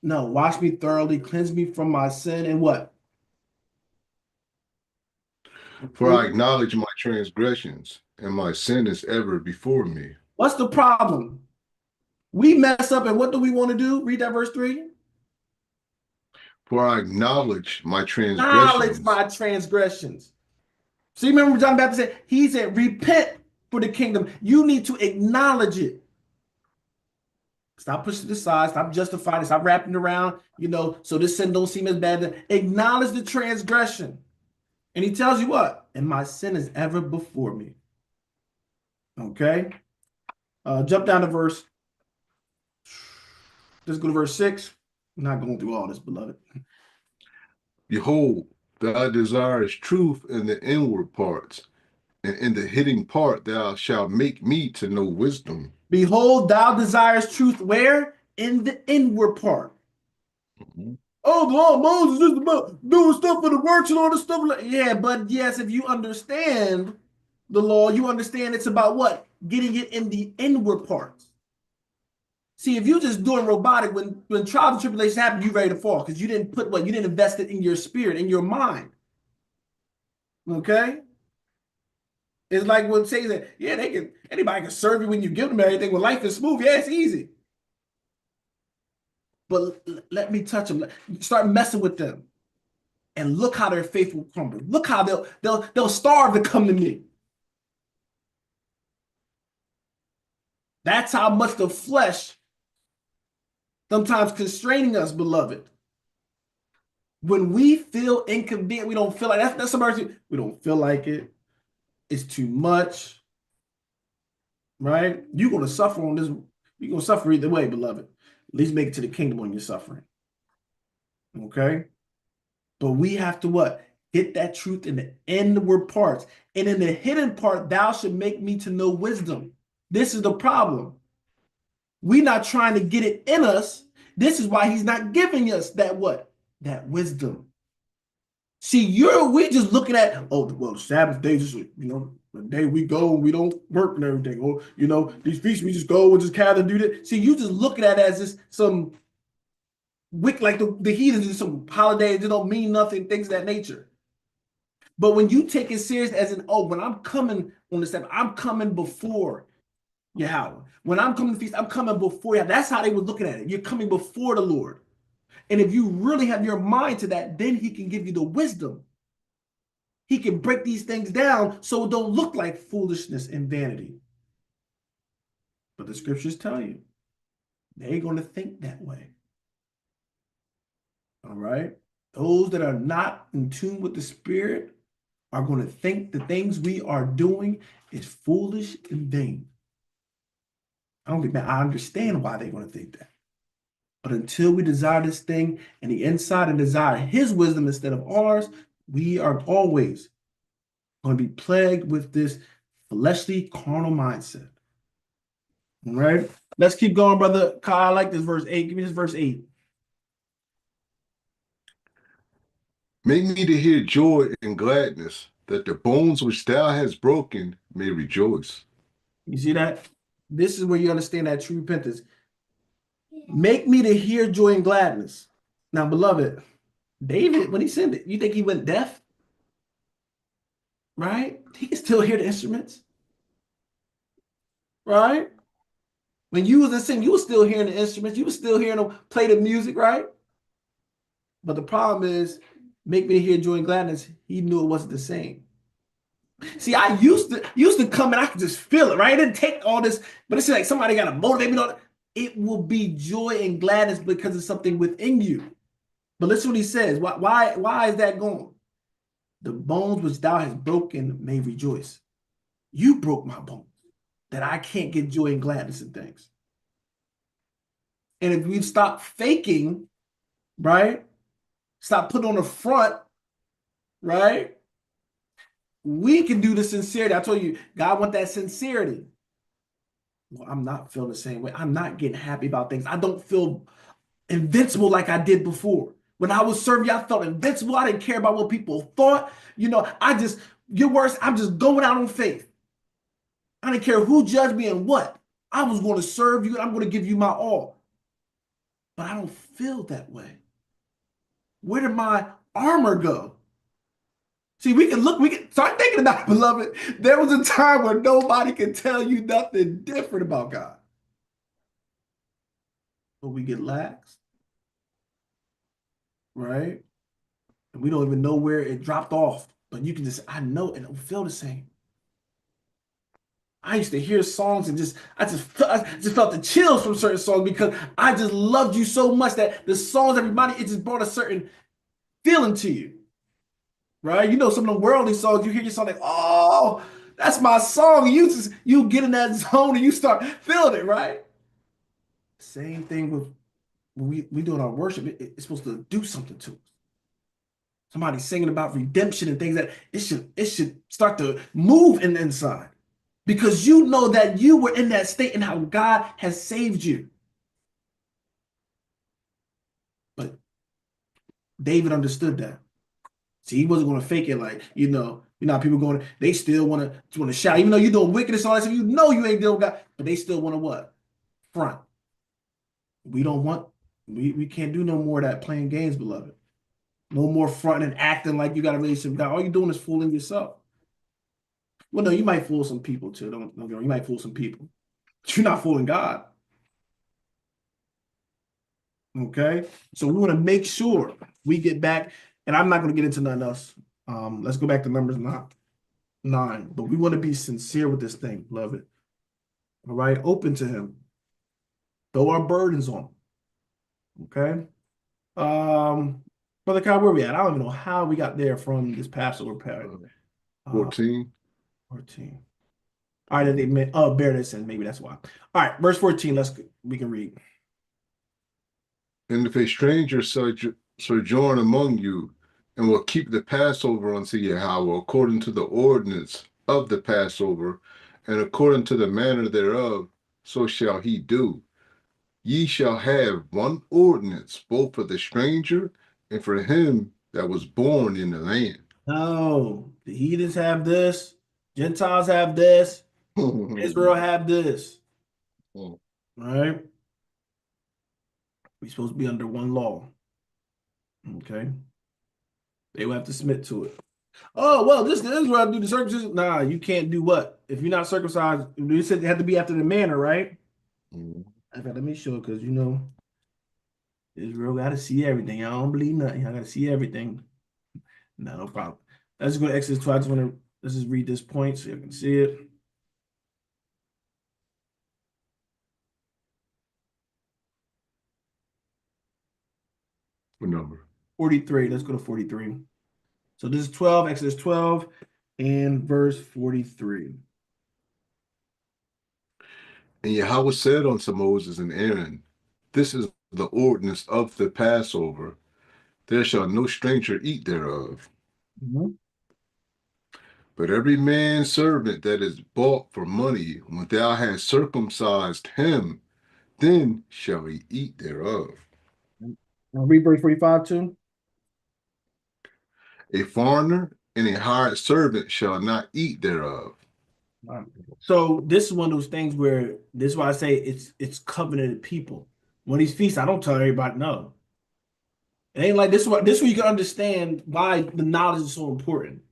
wash me thoroughly, cleanse me from my sin, and what? For I acknowledge my transgressions, and my sin is ever before me. What's the problem? We mess up, and what do we want to do? Read that verse 3. For I acknowledge my transgressions. Acknowledge my transgressions. See, remember John the Baptist said, he said, repent for the kingdom. You need to acknowledge it. Stop pushing it aside. Stop justifying it. Stop wrapping around, so this sin don't seem as bad. Acknowledge the transgression. And he tells you what? And my sin is ever before me. Okay? Jump down to verse. Let's go to verse 6. I'm not going through all this, beloved. Behold, thou desirest truth in the inward parts, and in the hidden part thou shalt make me to know wisdom. Behold, thou desirest truth where? In the inward part. Mm-hmm. Oh, the law of Moses is about doing stuff for the works and all this stuff. Yeah, but yes, if you understand the law, you understand it's about what? Getting it in the inward parts. See, if you're just doing robotic, when trials and tribulations happen, you're ready to fall because you didn't put you didn't invest it in your spirit, in your mind. Okay? It's like when saying that, yeah, anybody can serve you when you give them everything. When life is smooth, yeah, it's easy. But let me touch them. Start messing with them. And look how their faith will crumble. Look how they'll starve to come to me. That's how much the flesh sometimes constraining us, beloved. When we feel inconvenient, we don't feel like that's somebody. We don't feel like it. It's too much. Right? You're gonna suffer on this. You're gonna suffer either way, beloved. At least make it to the kingdom when you're suffering. Okay? But we have to what? Hit that truth in the inward parts. And in the hidden part, thou should make me to know wisdom. This is the problem. We're not trying to get it in us. This is why he's not giving us that what? That wisdom. See, we're just looking at, the Sabbath day, just, the day we go, we don't work and everything. Or, these feasts, we just go and just kind of do that. See, you just looking at it as this, some wick, like the heathens, some holidays, they don't mean nothing, things of that nature. But when you take it serious as in, oh, when I'm coming on the Sabbath, I'm coming before Yahweh. When I'm coming to the feast, I'm coming before Yahweh. That's how they were looking at it. You're coming before the Lord. And if you really have your mind to that, then he can give you the wisdom. He can break these things down so it don't look like foolishness and vanity. But the scriptures tell you, they're going to think that way. All right? Those that are not in tune with the Spirit are going to think the things we are doing is foolish and vain. I understand why they're going to think that. But until we desire this thing and the inside and desire his wisdom instead of ours, we are always going to be plagued with this fleshly, carnal mindset. All right? Let's keep going, brother Kyle. I like this verse 8. Give me this verse 8. Make me to hear joy and gladness, that the bones which thou hast broken may rejoice. You see that? This is where you understand that true repentance. Make me to hear joy and gladness. Now, beloved, David, when he sinned it, you think he went deaf? Right? He can still hear the instruments. Right? When you was in sin, you were still hearing the instruments. You were still hearing them play the music, right? But the problem is, make me to hear joy and gladness. He knew it wasn't the same. See, I used to come and I could just feel it, right? It didn't take all this, but it's like somebody got to motivate me. It will be joy and gladness because it's something within you. But listen what he says. Why is that going? The bones which thou hast broken may rejoice. You broke my bones, that I can't get joy and gladness in things. And if we stop faking, right? Stop putting on the front, right? We can do the sincerity. I told you, God wants that sincerity. Well, I'm not feeling the same way. I'm not getting happy about things. I don't feel invincible like I did before. When I was serving you, I felt invincible. I didn't care about what people thought. Your words, I'm just going out on faith. I didn't care who judged me and what. I was going to serve you and I'm going to give you my all. But I don't feel that way. Where did my armor go? See, we can start thinking about it, beloved. There was a time where nobody could tell you nothing different about God. But we get lax, right? And we don't even know where it dropped off. But you can just, I know it don't feel the same. I used to hear songs and I just felt the chills from certain songs because I just loved you so much that the songs, everybody, it just brought a certain feeling to you. Right? You know, some of the worldly songs, you hear your song like, oh, that's my song. You get in that zone and you start feeling it, right? Same thing with when we doing our worship. It's supposed to do something to us. Somebody singing about redemption and things that it should start to move in the inside. Because you know that you were in that state and how God has saved you. But David understood that. See, he wasn't going to fake it like, people they still want to shout, even though you're doing wickedness and all that stuff, you know you ain't dealing with God, but they still want to what? Front. We can't do no more of that playing games, beloved. No more fronting and acting like you got a relationship with God. All you're doing is fooling yourself. Well, no, you might fool some people too. Don't get me wrong, you might fool some people, but you're not fooling God. Okay? So we want to make sure we get back, and I'm not going to get into nothing else. Let's go back to Numbers 9. But we want to be sincere with this thing, beloved. All right? Open to him. Throw our burdens on him. Okay? Brother Kyle, where we at? I don't even know how we got there from this Passover period. 14. 14. All right, they meant bear their sin. Maybe that's why. All right, verse 14. We can read. And if a stranger sojourn among you, and will keep the Passover unto Yahweh according to the ordinance of the Passover, and according to the manner thereof, so shall he do. Ye shall have one ordinance, both for the stranger and for him that was born in the land. No, the heathens have this, Gentiles have this, Israel have this. All right? We're supposed to be under one law. Okay? They will have to submit to it. Oh, well, this is where I do the circumcision. Nah, you can't do what? If you're not circumcised, you said it had to be after the manner, right? Mhm. Let me show because Israel got to see everything. I don't believe nothing. I got to see everything. No, no problem. Let's go to Exodus 12. I just want to let's just read this point so you can see it. What number? 43. Let's go to 43. So this is 12, Exodus 12, and verse 43. And Yahweh said unto Moses and Aaron, This is the ordinance of the Passover. There shall no stranger eat thereof. Mhm. But every man's servant that is bought for money, when thou hast circumcised him, then shall he eat thereof. I'll read verse 45 too. A foreigner and a hired servant shall not eat thereof. All right. So this is one of those things where this is why I say it's covenanted people. When these feasts, I don't tell everybody no. It ain't like this way you can understand why the knowledge is so important.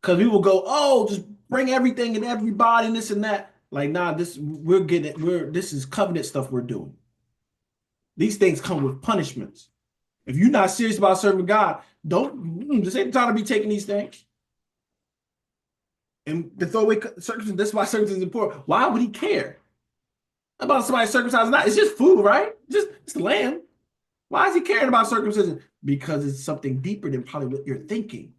Because people go, oh, just bring everything and everybody and this and that. Like, nah, we're getting it. This is covenant stuff we're doing. These things come with punishments. If you're not serious about serving God, don't this ain't the time to be taking these things. And to throw away circumcision, that's why circumcision is important. Why would he care about somebody circumcised or not? It's just food, right? It's lamb. Why is he caring about circumcision? Because it's something deeper than probably what you're thinking.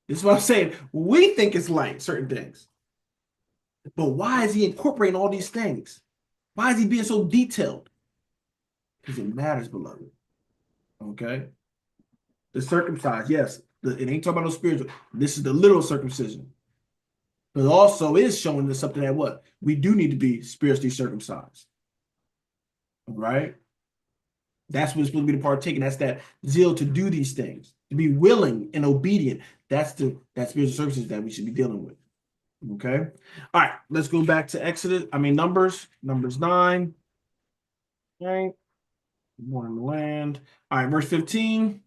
This is what I'm saying. We think it's light, certain things. But why is he incorporating all these things? Why is he being so detailed? Because it matters, beloved. Okay? The circumcised, yes. It ain't talking about no spiritual. This is the literal circumcision. But it also is showing us something that what? We do need to be spiritually circumcised. All right? That's what's supposed to be the partaking. That's that zeal to do these things, to be willing and obedient. That's that spiritual circumcision that we should be dealing with. Okay. All right. Let's go back to Numbers. Numbers 9. Okay. Born in the land. All right. Verse 15.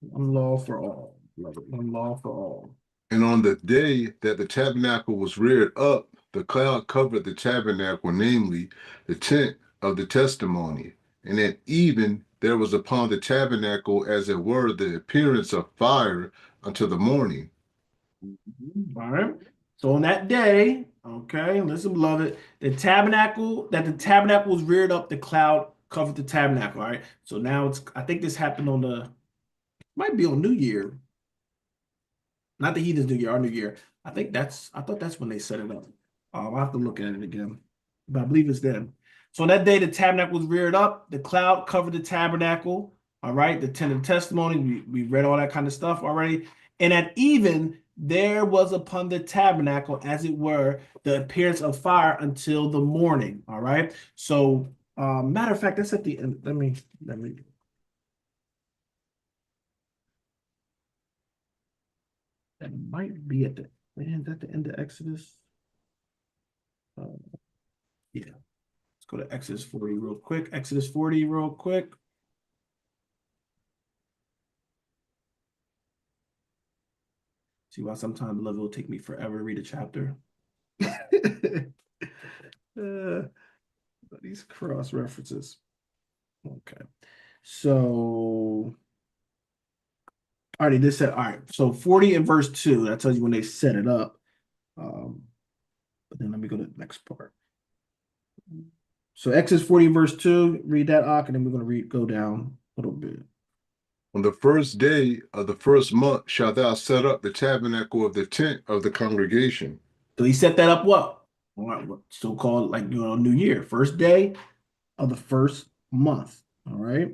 One law for all. Love it. One law for all. And on the day that the tabernacle was reared up, the cloud covered the tabernacle, namely the tent of the testimony. And at even there was upon the tabernacle, as it were, the appearance of fire until the morning. All right. So on that day, okay, listen, beloved, the tabernacle was reared up, the cloud covered the tabernacle. All right. So now I think this happened might be on New Year. Not the heathens New Year, our New Year. I thought that's when they set it up. I'll have to look at it again. But I believe it's then. So on that day, the tabernacle was reared up, the cloud covered the tabernacle. All right, the tent of testimony. We read all that kind of stuff already. And at even there was upon the tabernacle, as it were, the appearance of fire until the morning. All right. So matter of fact, that's at the end. Let me that might be at the man, is that the end of Exodus? Uh, yeah. Let's go to Exodus 40 real quick. Exodus 40 real quick. See why sometimes the level will take me forever to read a chapter. These cross references. Okay. So already this said, all right. So 40 and verse 2, that tells you when they set it up. But then let me go to the next part. So Exodus 40 verse 2, read that, Ak, and then we're going to go down a little bit. On the first day of the first month shalt thou set up the tabernacle of the tent of the congregation. So he set that up what? So-called New Year, first day of the first month. All right.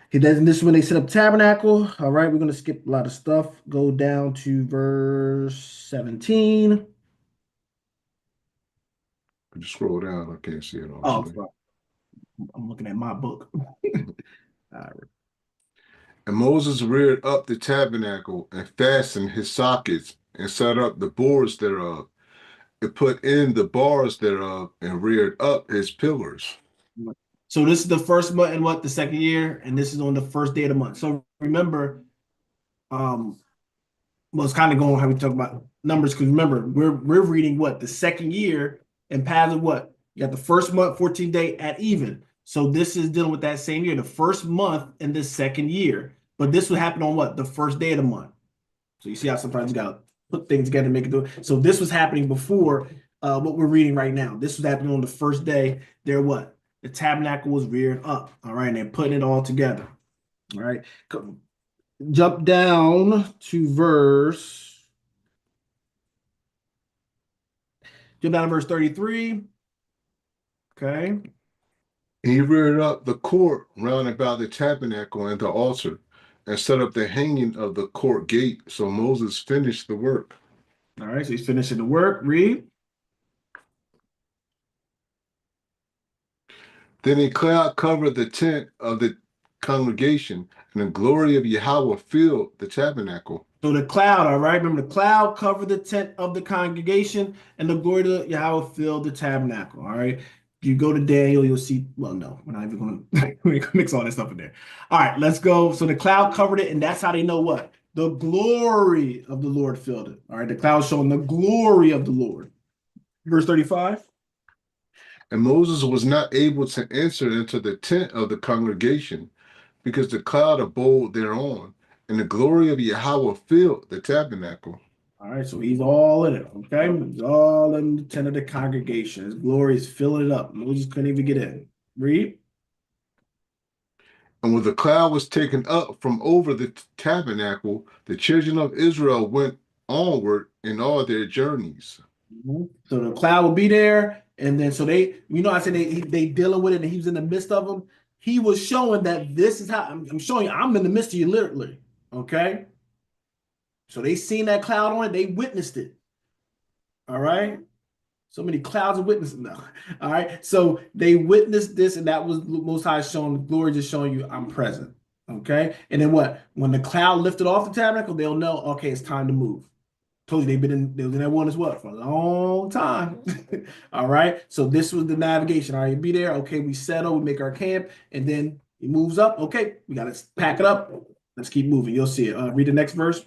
He does, and this is when they set up tabernacle. All right, we're going to skip a lot of stuff. Go down to verse 17. Could you scroll down? I can't see it on Oh, screen. I'm looking at my book. All right. And Moses reared up the tabernacle and fastened his sockets and set up the boards thereof and put in the bars thereof and reared up his pillars. So this is the first month in the second year, and this is on the first day of the month. So remember, was kind of going how we talk about numbers, because remember, we're reading what? The second year, and paths of what? You got the first month, 14 day at even. So this is dealing with that same year, the first month in the second year. But this would happen on what? The first day of the month. So you see how sometimes you gotta put things together to make it do it. So this was happening before what we're reading right now. This was happening on the first day. There what? The tabernacle was reared up. All right, and they're putting it all together. All right. Jump down to verse 33. Okay. He reared up the court round about the tabernacle and the altar, and set up the hanging of the court gate. So Moses finished the work. All right, so he's finishing the work. Read. Then a cloud covered the tent of the congregation, and the glory of Yahweh filled the tabernacle. So the cloud, all right. Remember, the cloud covered the tent of the congregation, and the glory of Yahweh filled the tabernacle. All right. You go to Daniel, you'll see. Well, no, we're not even going to mix all that stuff in there. All right, let's go. So the cloud covered it, and that's how they know what? The glory of the Lord filled it. All right, the cloud showing the glory of the Lord. Verse 35. And Moses was not able to enter into the tent of the congregation, because the cloud abode thereon, and the glory of Yahweh filled the tabernacle. All right, so he's all in it, okay? He's all in the tent of the congregation. His glory is filling it up. Moses couldn't even get in. Read. And when the cloud was taken up from over the tabernacle, the children of Israel went onward in all their journeys. So the cloud will be there, and then so they, I said they dealing with it, and he was in the midst of them. He was showing that this is how I'm showing you. I'm in the midst of you, literally. Okay. So they seen that cloud on it. They witnessed it. All right. So many clouds of witnesses now. All right. So they witnessed this, and that was Most High showing the glory, just showing you I'm present. Okay. And then what? When the cloud lifted off the tabernacle, they'll know, okay, it's time to move. Told you they was in that one as well for a long time. All right. So this was the navigation. All right, be there. Okay, we settle, we make our camp, and then he moves up. Okay, we got to pack it up. Let's keep moving. You'll see it. Read the next verse.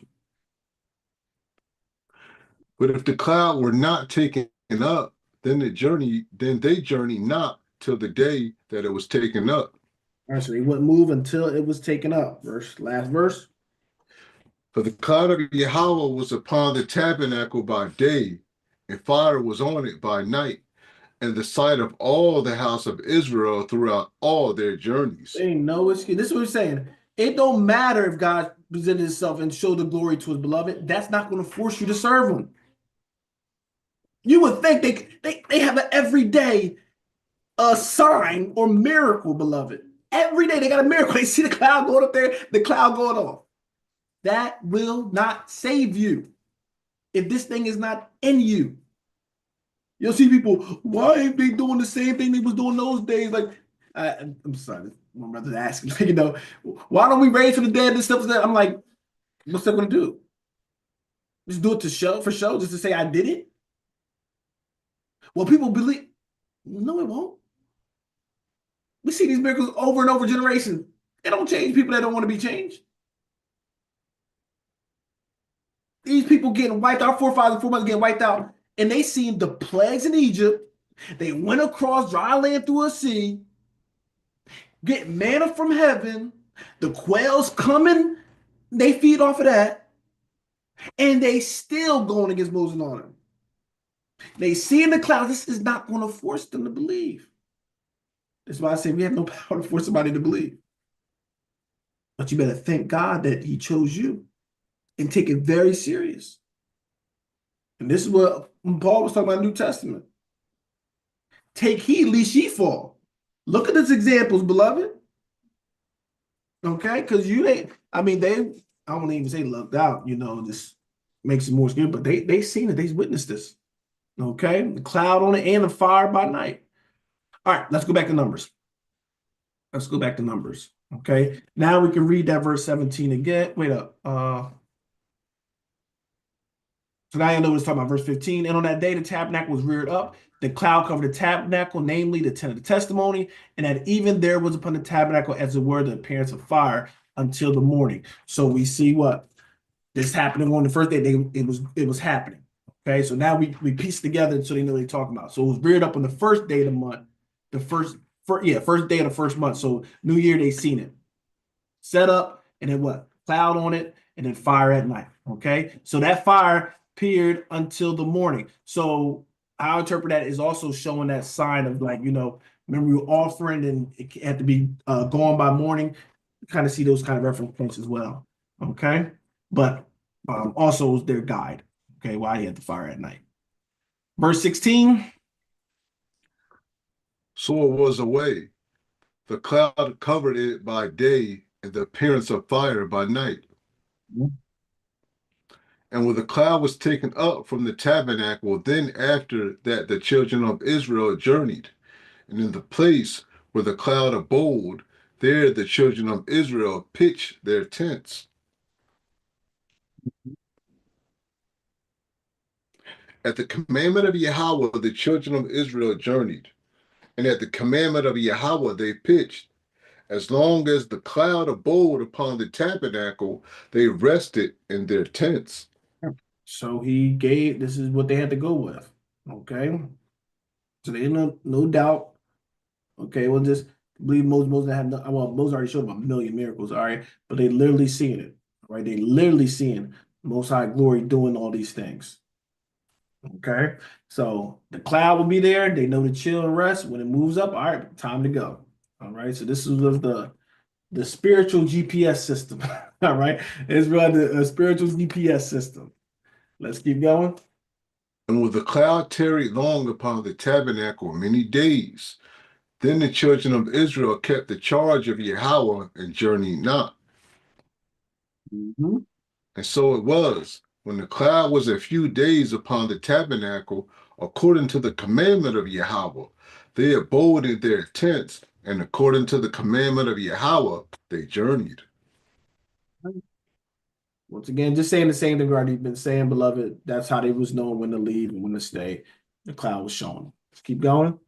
But if the cloud were not taken up, then they journey not till the day that it was taken up. All right, so they wouldn't move until it was taken up. Last verse. For the cloud of Yahweh was upon the tabernacle by day, and fire was on it by night, and the sight of all the house of Israel throughout all their journeys. Ain't no excuse. This is what we're saying. It don't matter if God presented himself and showed the glory to his beloved. That's not going to force you to serve him. You would think they have an everyday sign or miracle, beloved. Every day they got a miracle. They see the cloud going up there, the cloud going off. That will not save you if this thing is not in you. You'll see people, why ain't they doing the same thing they was doing those days? Like, I'm sorry, my brother's asking, why don't we raise from the dead and stuff like that? I'm like, what's that going to do? Just do it for show, just to say I did it? Well, people believe. No, it won't. We see these miracles over and over generations. They don't change people that don't want to be changed. These people getting wiped out, 4 5 and 4 months getting wiped out, and they seen the plagues in Egypt. They went across dry land through a sea, get manna from heaven, the quails coming, they feed off of that, and they still going against Moses on them. They see in the clouds, this is not going to force them to believe. That's why I say we have no power to force somebody to believe. But you better thank God that he chose you and take it very serious. And this is what Paul was talking about in the New Testament. Take heed, lest ye fall. Look at these examples, beloved. Okay? Because they, I won't even say lucked out, this makes it more scary, but they seen it, they witnessed this. Okay? The cloud on it and the fire by night. All right, let's go back to Numbers. Okay? Now we can read that verse 17 again. Wait up. So now you know it's talking about verse 15. And on that day, the tabernacle was reared up. The cloud covered the tabernacle, namely the tent of the testimony. And that even there was upon the tabernacle, as it were, the appearance of fire until the morning. So we see what? This happening on the first day. It was happening. Okay, so now we piece together so they know what they're talking about. So it was reared up on the first day of the month, the first day of the first month. So New Year they seen it set up, and then what? Cloud on it, and then fire at night. Okay, so that fire appeared until the morning. So I interpret that is also showing that sign of like remember we were offering and it had to be gone by morning. Kind of see those kind of reference points as well. Okay, but also was their guide. Okay, why he had the fire at night. Verse 16. So it was away. The cloud covered it by day, and the appearance of fire by night. And when the cloud was taken up from the tabernacle, then after that the children of Israel journeyed. And in the place where the cloud abode, there the children of Israel pitched their tents. At the commandment of Yahweh, the children of Israel journeyed. And at the commandment of Yahweh, they pitched. As long as the cloud abode upon the tabernacle, they rested in their tents. So he gave, this is what they had to go with. Okay. So they no doubt. Okay, well, just believe Moses have no, well, Moses already showed them a million miracles, all right, but they literally seeing it, all right? They literally seeing Most High glory doing all these things. Okay, so the cloud will be there. They know to chill and rest. When it moves up, all right, time to go. All right, so this is the spiritual GPS system. All right, it's really a spiritual GPS system. Let's keep going. And when the cloud tarried long upon the tabernacle many days, then the children of Israel kept the charge of Yahweh and journeyed not. Mhm. And so it was, when the cloud was a few days upon the tabernacle, according to the commandment of Yahweh, they abode in their tents, and according to the commandment of Yahweh, they journeyed. Once again, just saying the same thing we've already been saying, beloved. That's how they was knowing when to leave and when to stay. The cloud was showing. Let's keep going.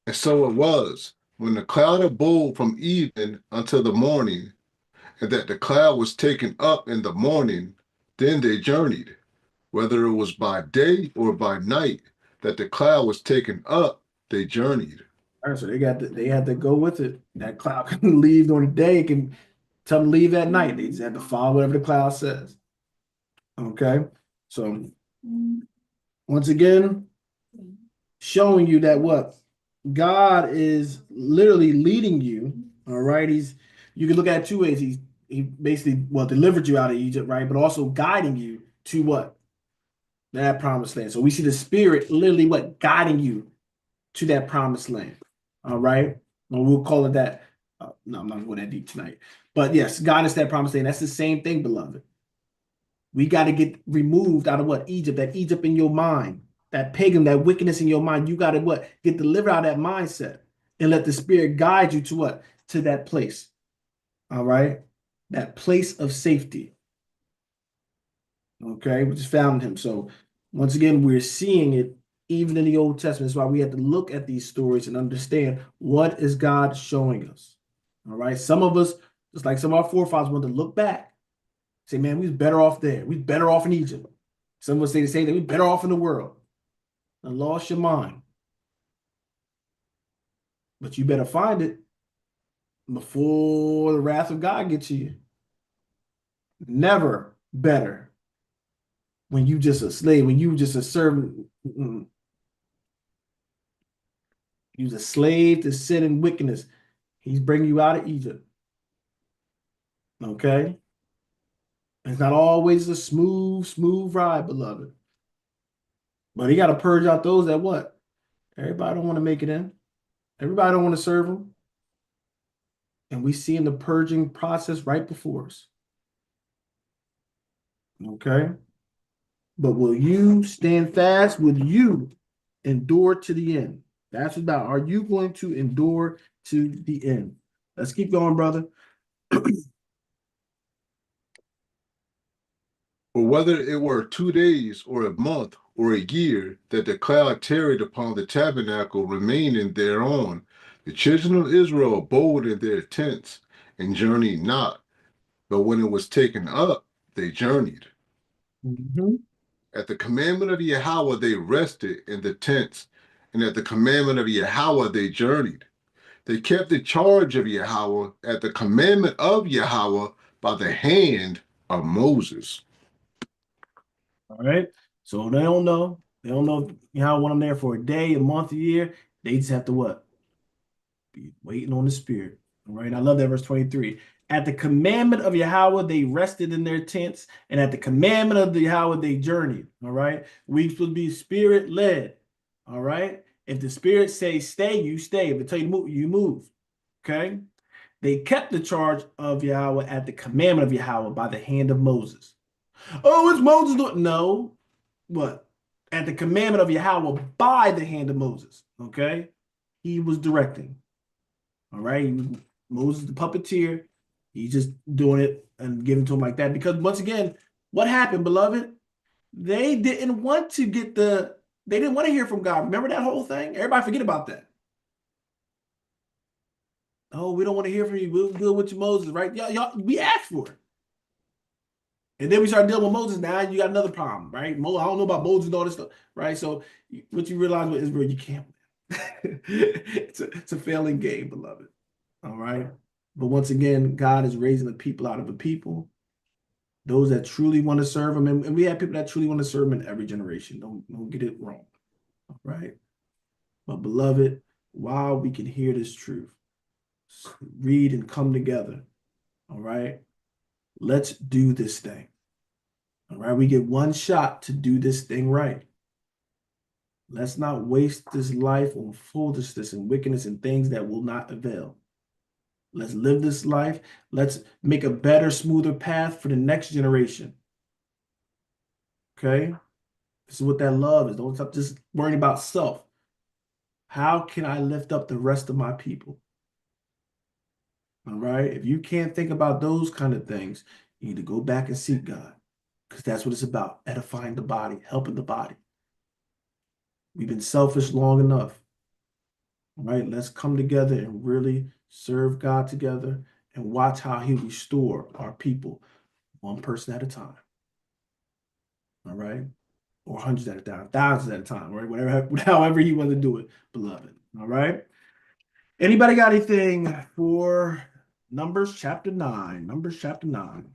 And so it was, when the cloud abode from evening until the morning, and that the cloud was taken up in the morning, then they journeyed, whether it was by day or by night, that the cloud was taken up, they journeyed. All right, so they had to go with it. That cloud can leave during the day, it can tell them to leave at night. They just had to follow whatever the cloud says. Okay. So once again, showing you that what God is literally leading you. All right. You can look at it two ways. He basically delivered you out of Egypt, right? But also guiding you to what? That promised land. So we see the spirit literally what guiding you to that promised land. All right. And we'll call it that. No, I'm not going that deep tonight. But yes, God is that promised land. That's the same thing, beloved. We got to get removed out of what? Egypt, that Egypt in your mind, that pagan, that wickedness in your mind. You got to what? Get delivered out of that mindset and let the spirit guide you to what? To that place. All right. That place of safety. Okay. We just found him. So once again, we're seeing it even in the Old Testament. That's why we have to look at these stories and understand what is God showing us. All right. Some of us, just like some of our forefathers, want to look back, say, man, we was better off there. We was better off in Egypt. Some would say the same thing. We better off in the world. And lost your mind. But you better find it before the wrath of God gets you. Never better when you just a slave, when you just a servant. You're a slave to sin and wickedness. He's bringing you out of Egypt. Okay? It's not always a smooth ride, beloved. But he got to purge out those that what? Everybody don't want to make it in. Everybody don't want to serve him. And we see in the purging process right before us. Okay? But will you stand fast? Will you endure to the end? That's about, are you going to endure to the end? Let's keep going, brother. For whether it were 2 days or a month or a year that the cloud tarried upon the tabernacle remaining thereon, the children of Israel abode in their tents and journeyed not. But when it was taken up, they journeyed. Mm-hmm. At the commandment of Yahweh, they rested in the tents, and at the commandment of Yahweh, they journeyed. They kept the charge of Yahweh at the commandment of Yahweh by the hand of Moses. All right. So they don't know. They don't know if Yahweh want them there for a day, a month, a year. They just have to what? Be waiting on the Spirit. All right. I love that verse 23. At the commandment of Yahweh, they rested in their tents, and at the commandment of the Yahweh, they journeyed. All right. We supposed to be spirit led. All right. If the Spirit says stay, you stay. If it tell you to move, you move. Okay. They kept the charge of Yahweh at the commandment of Yahweh by the hand of Moses. Oh, it's Moses doing no. What? At the commandment of Yahweh by the hand of Moses. Okay. He was directing. All right. Moses, the puppeteer, he's just doing it and giving to him like that. Because once again, what happened, beloved? They didn't want to they didn't want to hear from God. Remember that whole thing? Everybody forget about that. Oh, we don't want to hear from you. We'll deal with you, Moses, right? Y'all, we asked for it. And then we start dealing with Moses. Now you got another problem, right? I don't know about Moses and all this stuff, right? So what you realize with Israel, you can't win. It's a failing game, beloved. All right. But once again, God is raising a people out of a people, those that truly want to serve him. And we have people that truly want to serve him in every generation. Don't get it wrong. All right. But beloved, while we can hear this truth, read and come together. All right. Let's do this thing. All right. We get one shot to do this thing right. Let's not waste this life on foolishness and wickedness and things that will not avail. Let's live this life. Let's make a better, smoother path for the next generation. Okay? This is what that love is. Don't stop just worrying about self. How can I lift up the rest of my people? All right? If you can't think about those kind of things, you need to go back and seek God, because that's what it's about, edifying the body, helping the body. We've been selfish long enough. All right? Let's come together and really serve God together and watch how he restore our people one person at a time. All right? Or hundreds at a time, thousands at a time, right? Whatever, however he wants to do it, beloved. All right. Anybody got anything for Numbers chapter 9? Numbers chapter 9.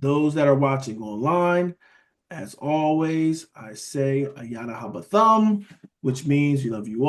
Those that are watching online, as always, I say Ayana Habathum, which means we love you all.